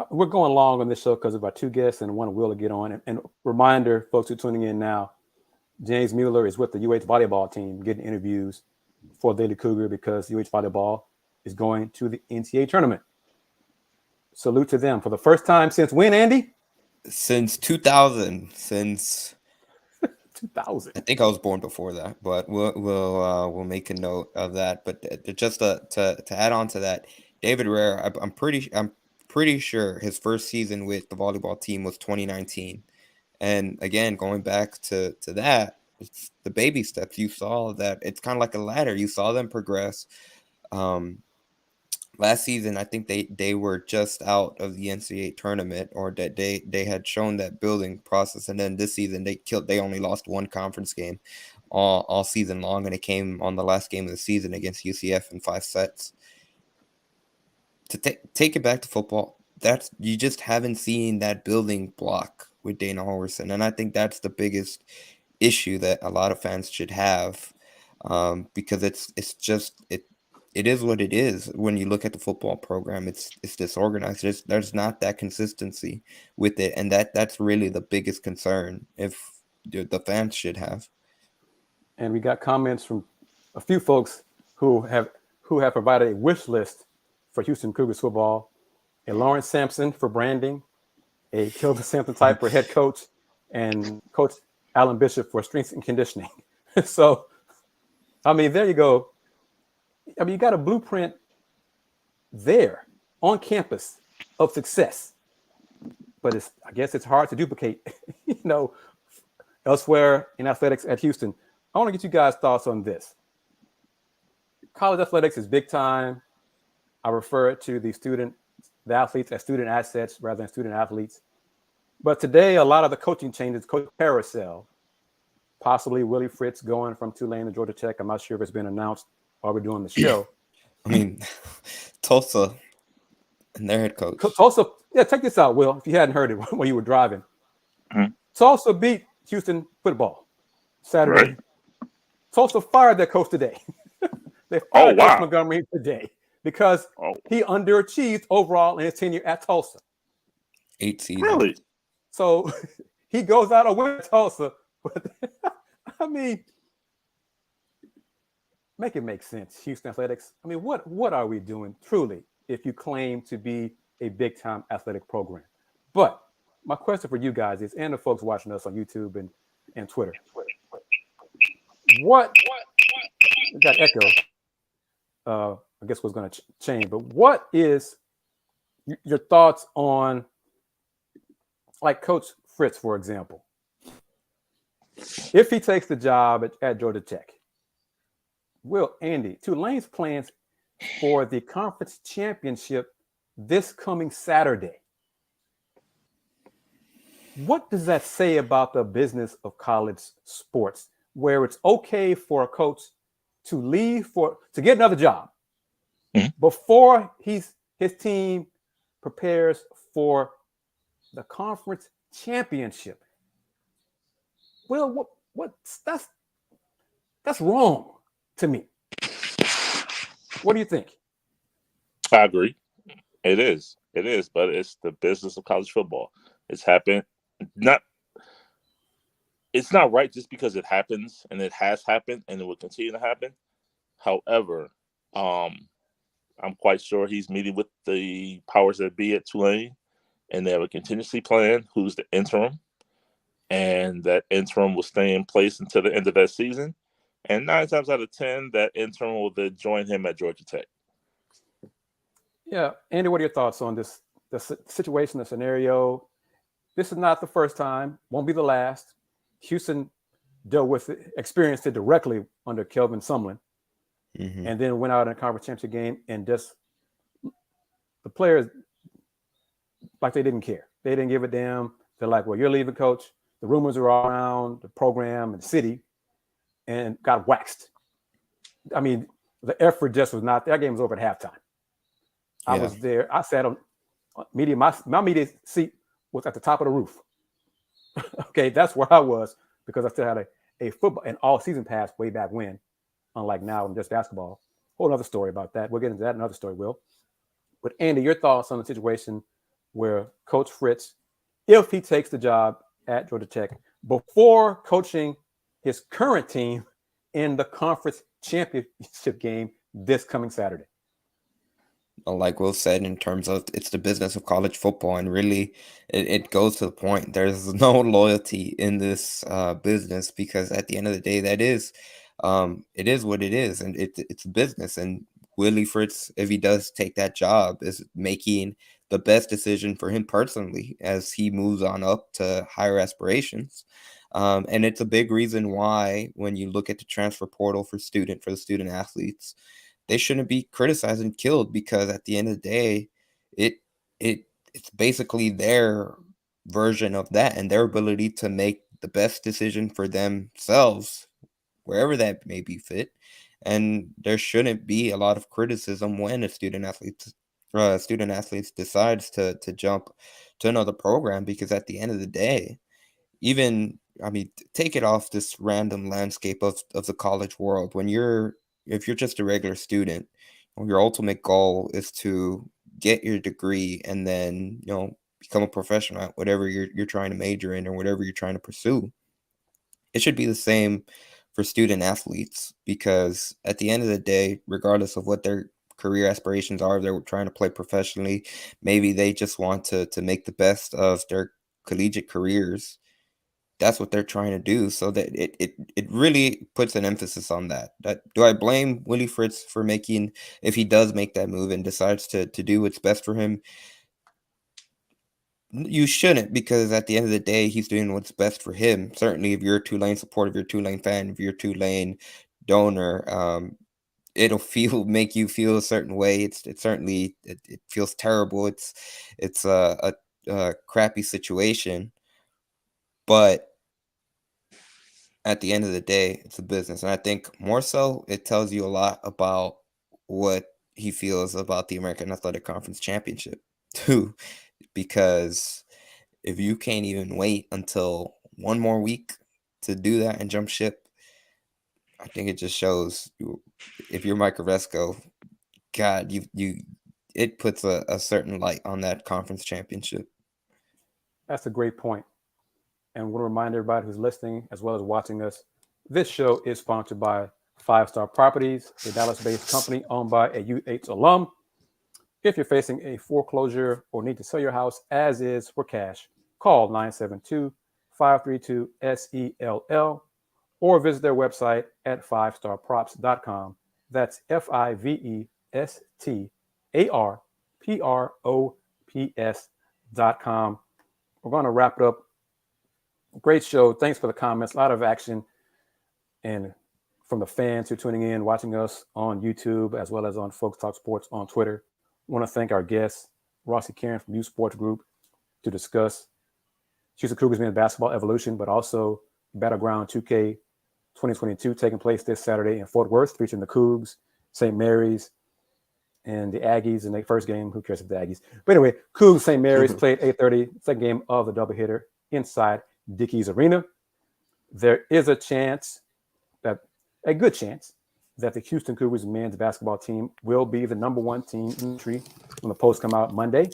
We're going long on this show because of our 2 guests and one will get on. And reminder, folks who are tuning in now, James Mueller is with the UH Volleyball team getting interviews for Daily Cougar because UH Volleyball is going to the NCAA tournament. Salute to them for the first time since when, Andy? Since 2000. Since 2000. I think I was born before that, but we'll make a note of that. But just to add on to that, David Rare, I'm pretty sure his first season with the volleyball team was 2019. And again, going back to that, it's the baby steps. You saw that it's kind of like a ladder. You saw them progress. Last season, I think they were just out of the NCAA tournament, or that they had shown that building process. And then this season, they only lost 1 conference game all season long, and it came on the last game of the season against UCF in 5 sets. To take it back to football, you just haven't seen that building block with Dana Holgorsen, and I think that's the biggest issue that a lot of fans should have, because it is what it is. When you look at the football program, it's disorganized. There's not that consistency with it, and that's really the biggest concern if the fans should have. And we got comments from a few folks who have provided a wish list for Houston Cougars football: a Lawrence Sampson for branding, a Kelvin Sampson type for head coach, and Coach Alan Bishop for strength and conditioning. So, I mean, there you go. I mean, you got a blueprint there on campus of success, but I guess it's hard to duplicate, elsewhere in athletics at Houston. I want to get you guys' thoughts on this. College athletics is big time. I refer to the athletes as student assets rather than student athletes. But today, a lot of the coaching changes, coach carousel, possibly Willie Fritz going from Tulane to Georgia Tech. I'm not sure if it's been announced while we're doing the show. I mean, Tulsa and their head coach. Tulsa, check this out, Will, if you hadn't heard it when you were driving. Mm-hmm. Tulsa beat Houston football Saturday. Right. Tulsa fired their coach today. They fired Coach Montgomery today because he underachieved overall in his tenure at Tulsa. 8 seasons. Really? So he goes out and wins Tulsa. But I mean, make it make sense, Houston Athletics. I mean, what are we doing truly if you claim to be a big-time athletic program? But my question for you guys is, and the folks watching us on YouTube and Twitter, what got echo? I guess was going to change, but what is your thoughts on, like, Coach Fritz, for example? If he takes the job at Georgia Tech, will Andy, Tulane's plans for the conference championship this coming Saturday, what does that say about the business of college sports, where it's okay for a coach to leave to get another job before his team prepares for the conference championship? Well, that's wrong to me. What do you think? I agree. It is, but it's the business of college football. It's happened. It's not right just because it happens, and it has happened, and it will continue to happen. However, I'm quite sure he's meeting with the powers that be at Tulane, and they have a contingency plan. Who's the interim, and that interim will stay in place until the end of that season. And 9 times out of 10, that interim will then join him at Georgia Tech. Yeah, Andy, what are your thoughts on this? The situation, the scenario. This is not the first time. Won't be the last. Houston experienced it directly under Kelvin Sampson, and then went out in a conference championship game, and just the players, like, they didn't care. They didn't give a damn. They're like, well, you're leaving, coach. The rumors are all around the program and the city, and got waxed. I mean, the effort just was not there. That game was over at halftime. I was there. I sat on media. My media seat was at the top of the roof. Okay, that's where I was, because I still had a football and all season pass way back when, unlike now in just basketball. Whole other story about that. We'll get into that another story, Will. But Andy, your thoughts on the situation where Coach Fritz, if he takes the job at Georgia Tech, before coaching his current team in the conference championship game this coming Saturday? Like Will said, in terms of it's the business of college football, and really it goes to the point. There's no loyalty in this business, because at the end of the day, it is what it is, and it's business. And Willy Fritz, if he does take that job, is making the best decision for him personally as he moves on up to higher aspirations. And it's a big reason why, when you look at the transfer portal for the student athletes, they shouldn't be criticized and killed, because at the end of the day, it's basically their version of that, and their ability to make the best decision for themselves, wherever that may be fit. And there shouldn't be a lot of criticism when a student athlete decides to jump to another program, because at the end of the day, take it off this random landscape of the college world. If you're just a regular student, your ultimate goal is to get your degree and then, become a professional at whatever you're trying to major in or whatever you're trying to pursue. It should be the same for student athletes, because at the end of the day, regardless of what their career aspirations are, if they're trying to play professionally, maybe they just want to make the best of their collegiate careers. That's what they're trying to do. So that it really puts an emphasis on that. Do I blame Willy Fritz for if he does make that move and decides to do what's best for him? You shouldn't, because at the end of the day, he's doing what's best for him. Certainly, if you're a Tulane supporter, if you're a Tulane fan, if you're a Tulane donor, it'll make you feel a certain way. It certainly feels terrible. It's a crappy situation, but at the end of the day, it's a business. And I think more so, it tells you a lot about what he feels about the American Athletic Conference Championship too, because if you can't even wait until one more week to do that and jump ship, I think it just shows if you're Mike Resco, God, it puts a certain light on that conference championship. That's a great point. And I want to remind everybody who's listening as well as watching us, this show is sponsored by 5 Star Properties, a Dallas-based company owned by a UH alum. If you're facing a foreclosure or need to sell your house as is for cash, call 972-532-SELL or visit their website at 5starprops.com. That's FIVESTARPROPS.com. We're going to wrap it up. Great show. Thanks for the comments. A lot of action and from the fans who are tuning in, watching us on YouTube as well as on Folks Talk Sports on Twitter. I want to thank our guest, Rhossi Carron from UH Sports Group, to discuss Houston Cougars men's basketball evolution, but also Battleground 2K 2022 taking place this Saturday in Fort Worth, featuring the Cougs, St. Mary's, and the Aggies in their first game. Who cares if the Aggies? But anyway, Cougs, St. Mary's played 8:30, second game of the doubleheader inside Dickies Arena. There is a good chance that the Houston Cougars men's basketball team will be the number 1 team in the country when the posts come out Monday.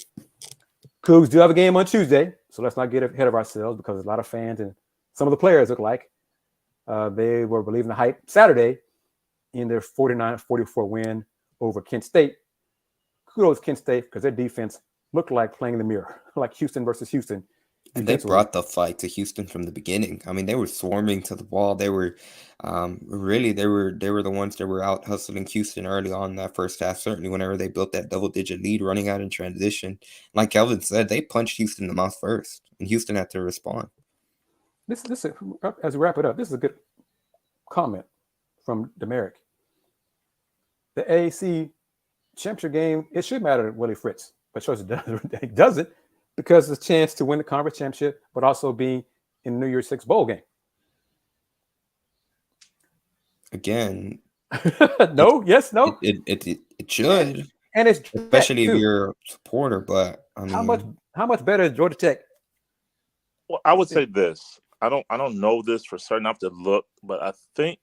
Cougs do have a game on Tuesday, so let's not get ahead of ourselves because a lot of fans and some of the players look like they were believing the hype Saturday in their 49-44 win over Kent State. Kudos Kent State because their defense looked like playing in the mirror, like Houston versus Houston. And they brought the fight to Houston from the beginning. I mean, they were swarming to the ball. They were really they were the ones that were out hustling Houston early on in that first half. Certainly, whenever they built that double-digit lead, running out in transition, like Kelvin said, they punched Houston in the mouth first, and Houston had to respond. This as we wrap it up, this is a good comment from Demerick. The AAC championship game, it should matter to Willie Fritz, but shows it doesn't. Because it's a chance to win the conference championship, but also be in the New Year's Six bowl game. Again, no, yes, no. It should, and it's especially if you're a supporter. But I mean, how much better is Georgia Tech? Well, I would say this. I don't know this for certain. I have to look, but I think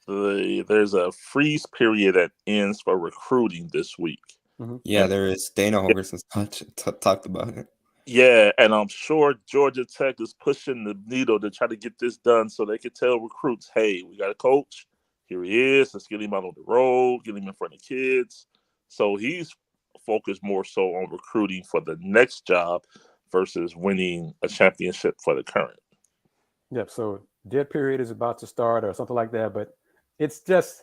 there's a freeze period that ends for recruiting this week. Mm-hmm. Yeah, there is. Dana Holgorsen talked about it. Yeah, and I'm sure Georgia Tech is pushing the needle to try to get this done so they can tell recruits, hey, we got a coach. Here he is. Let's get him out on the road, get him in front of kids. So he's focused more so on recruiting for the next job versus winning a championship for the current. Yep, so dead period is about to start or something like that, but it's just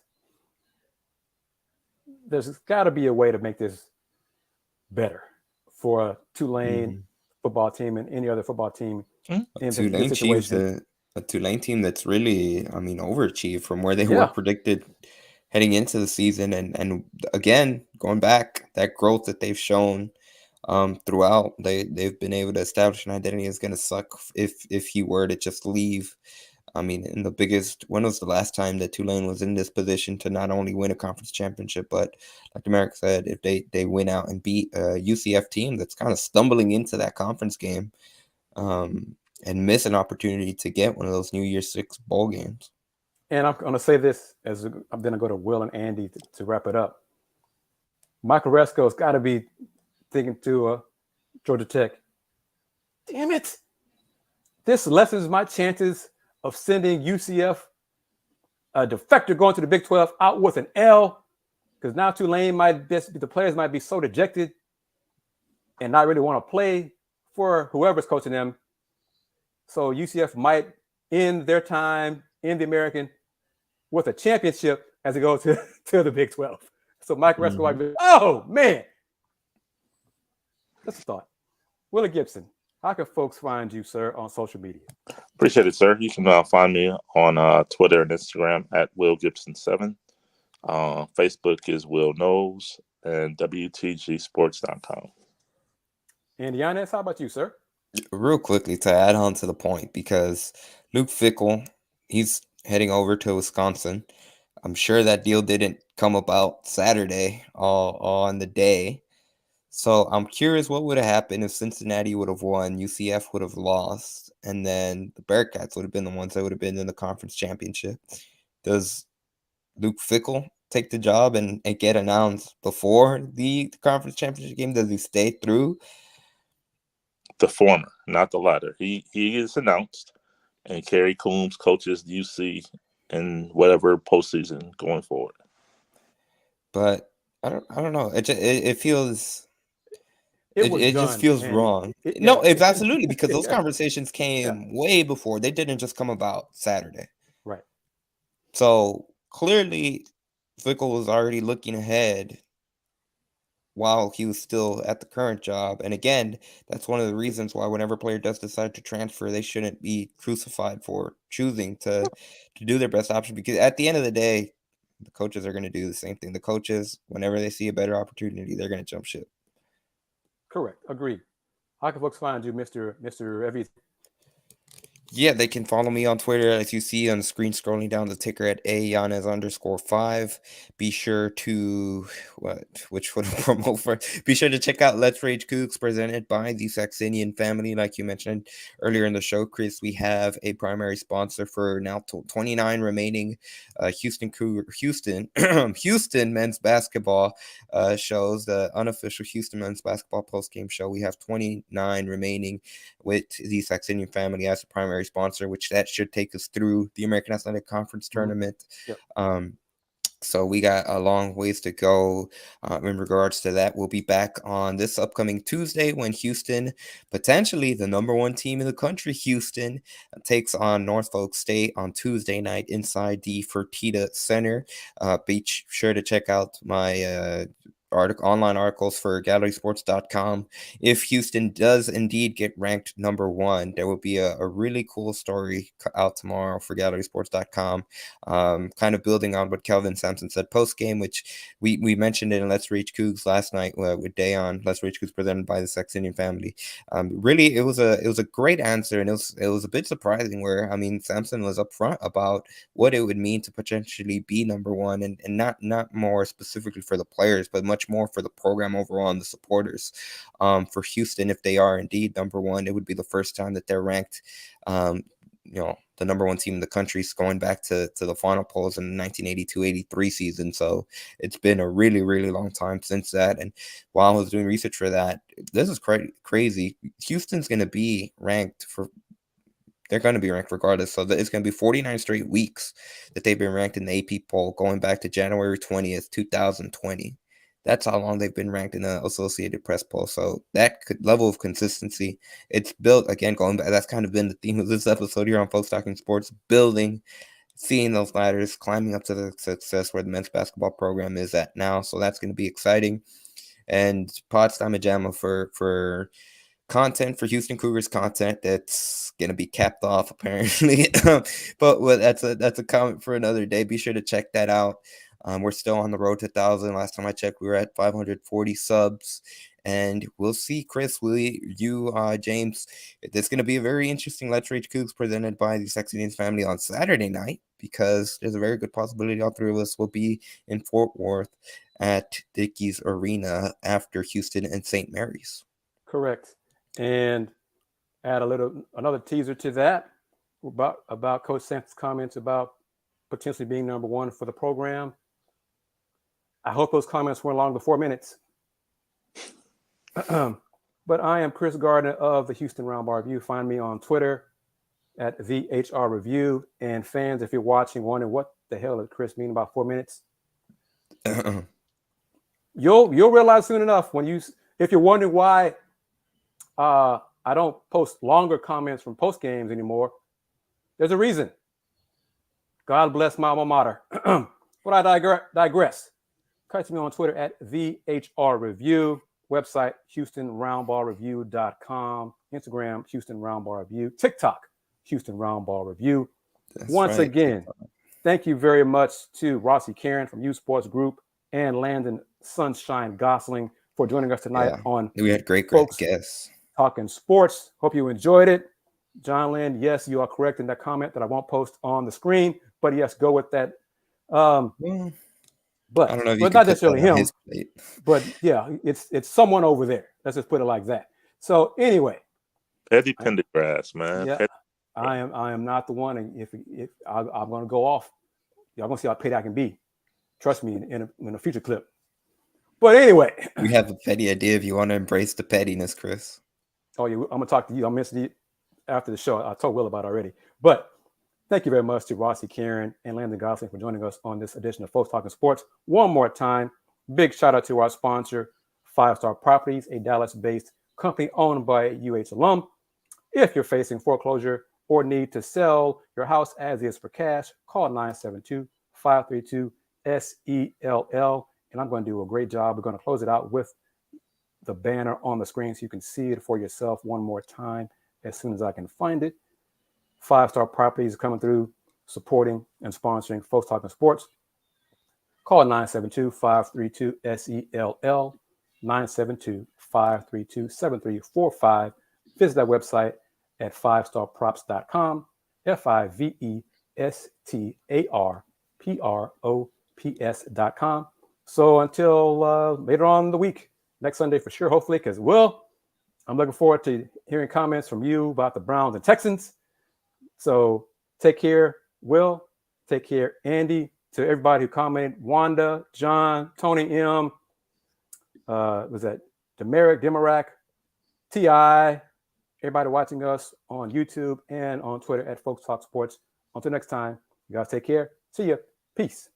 there's got to be a way to make this better for a Tulane football team and any other football team in this situation. A Tulane team that's really, I mean, overachieved from where they were predicted heading into the season. And again, going back, that growth that they've shown throughout, they've been able to establish an identity. Is going to suck if he were to just leave. I mean, when was the last time that Tulane was in this position to not only win a conference championship, but like America said, if they win out and beat a UCF team that's kind of stumbling into that conference game and miss an opportunity to get one of those New Year's Six bowl games. And I'm going to say this as I'm going to go to Will and Andy to wrap it up. Michael Resco's got to be thinking to Georgia Tech, damn it, this lessens my chances of sending UCF, a defector going to the Big 12, out with an L, because now Tulane the players might be so dejected and not really want to play for whoever's coaching them. So UCF might end their time in the American with a championship as they go to the Big 12. So Mike Resco might be, oh, man. That's a thought. Willy Gibson, how can folks find you, sir, on social media? Appreciate it, sir. You can find me on Twitter and Instagram at WillGibson7. Facebook is Will Knows and WTGsports.com. And Yanez, how about you, sir? Real quickly to add on to the point, because Luke Fickell, he's heading over to Wisconsin. I'm sure that deal didn't come about Saturday on the day. So I'm curious what would have happened if Cincinnati would have won, UCF would have lost, and then the Bearcats would have been the ones that would have been in the conference championship. Does Luke Fickell take the job and get announced before the conference championship game? Does he stay through? The former, not the latter. He is announced, and Kerry Coombs coaches UC in whatever postseason going forward. But I don't know. It feels. It just feels wrong. No, it's absolutely, because those conversations came way before. They didn't just come about Saturday. Right. So clearly, Fickell was already looking ahead while he was still at the current job. And again, that's one of the reasons why whenever a player does decide to transfer, they shouldn't be crucified for choosing to do their best option. Because at the end of the day, the coaches are going to do the same thing. The coaches, whenever they see a better opportunity, they're going to jump ship. Correct. Agreed. How can folks find you, Mr. Everything? Yeah, they can follow me on Twitter, as you see on the screen, scrolling down the ticker at Yanez_5. Be sure to which would promote for? Be sure to check out Let's Rage Coogs, presented by the Saxenian family. Like you mentioned earlier in the show, Kris, we have a primary sponsor for now 29 remaining Houston men's basketball shows, the unofficial Houston men's basketball post-game show. We have 29 remaining with the Saxenian family as a primary sponsor, which that should take us through the American Athletic Conference tournament. Yep. So we got a long ways to go in regards to that. We'll be back on this upcoming Tuesday when Houston, potentially the number one team in the country, Houston, takes on Norfolk State on Tuesday night inside the Fertitta Center. Be sure to check out my online articles for gallerysports.com. If Houston does indeed get ranked number one, there will be a really cool story out tomorrow for gallerysports.com, kind of building on what Kelvin Sampson said post-game, which we mentioned it in Let's Rage Coogs last night with Day on Let's Rage Coogs, presented by the Saxenian family. Really, it was a great answer, and it was a bit surprising where, I mean, Sampson was upfront about what it would mean to potentially be number one, and not more specifically for the players, but much more for the program overall and the supporters. For Houston, if they are indeed number one, it would be the first time that they're ranked, the number one team in the country, going back to the final polls in the 1982-83 season. So it's been a really, really long time since that. And while I was doing research for that, this is crazy. Houston's going to be ranked they're going to be ranked regardless. So it's going to be 49 straight weeks that they've been ranked in the AP poll, going back to January 20th, 2020. That's how long they've been ranked in the Associated Press poll. So that level of consistency, it's built, again, going back. That's kind of been the theme of this episode here on Folks Talkin Sports, building, seeing those ladders, climbing up to the success where the men's basketball program is at now. So that's going to be exciting. And Pawd, Slama, Jama for content, for Houston Cougars content that's going to be capped off apparently. But that's a comment for another day. Be sure to check that out. We're still on the road to 1,000. Last time I checked, we were at 540 subs. And we'll see, Kris, Willy, you, James. It's going to be a very interesting Let's Rage Coogs presented by the Saxenian family on Saturday night, because there's a very good possibility all three of us will be in Fort Worth at Dickies Arena after Houston and St. Mary's. Correct. And add another teaser to that about Coach Sampson's comments about potentially being number one for the program. I hope those comments weren't along the 4 minutes. But I am Kris Gardner of the Houston Roundball Review. Find me on Twitter at VHR Review. And fans, if you're watching, wondering what the hell did Kris mean about 4 minutes, you'll realize soon enough if you're wondering why I don't post longer comments from post games anymore. There's a reason. God bless my alma mater. But I digress. Catch me on Twitter at VHR Review. Website, HoustonRoundballReview.com. Instagram, Houston Roundball Review. TikTok, Houston Roundball Review. Once again, thank you very much to Rhossi Carron from UH Sports Group and Landon Sunshine Goesling for joining us tonight on We had great guests. Talking Sports. Hope you enjoyed it. John Lynn, yes, you are correct in that comment that I won't post on the screen, but yes, go with that. But I don't know if but not necessarily him. But yeah, it's someone over there. Let's just put it like that. So anyway, Petty Pendergrass, man. Yeah, I am not the one. And if I'm going to go off, y'all going to see how petty I can be. Trust me in a future clip. But anyway, we have a petty idea if you want to embrace the pettiness, Kris. Oh, yeah, I'm going to talk to you. I'll mention you after the show. I told Will about it already. But thank you very much to Rhossi Carron and Landon Goesling for joining us on this edition of Folks Talkin Sports. One more time, big shout out to our sponsor, 5 Star Properties, a Dallas-based company owned by a UH alum. If you're facing foreclosure or need to sell your house as is for cash, call 972-532-SELL. And I'm going to do a great job. We're going to close it out with the banner on the screen so you can see it for yourself one more time as soon as I can find it. 5 Star Properties coming through, supporting and sponsoring Folks Talkin Sports. Call 972-532-SELL, 972-532-7345. Visit that website at 5starprops.com, FIVESTARPROPS.com. So until later on in the week, next Sunday for sure, hopefully, because I'm looking forward to hearing comments from you about the Browns and Texans. So take care, Will. Take care, Andy. To everybody who commented, Wanda, John, Tony M. Was that Demarac, T.I., everybody watching us on YouTube and on Twitter at Folks Talk Sports. Until next time, you guys take care. See ya. Peace.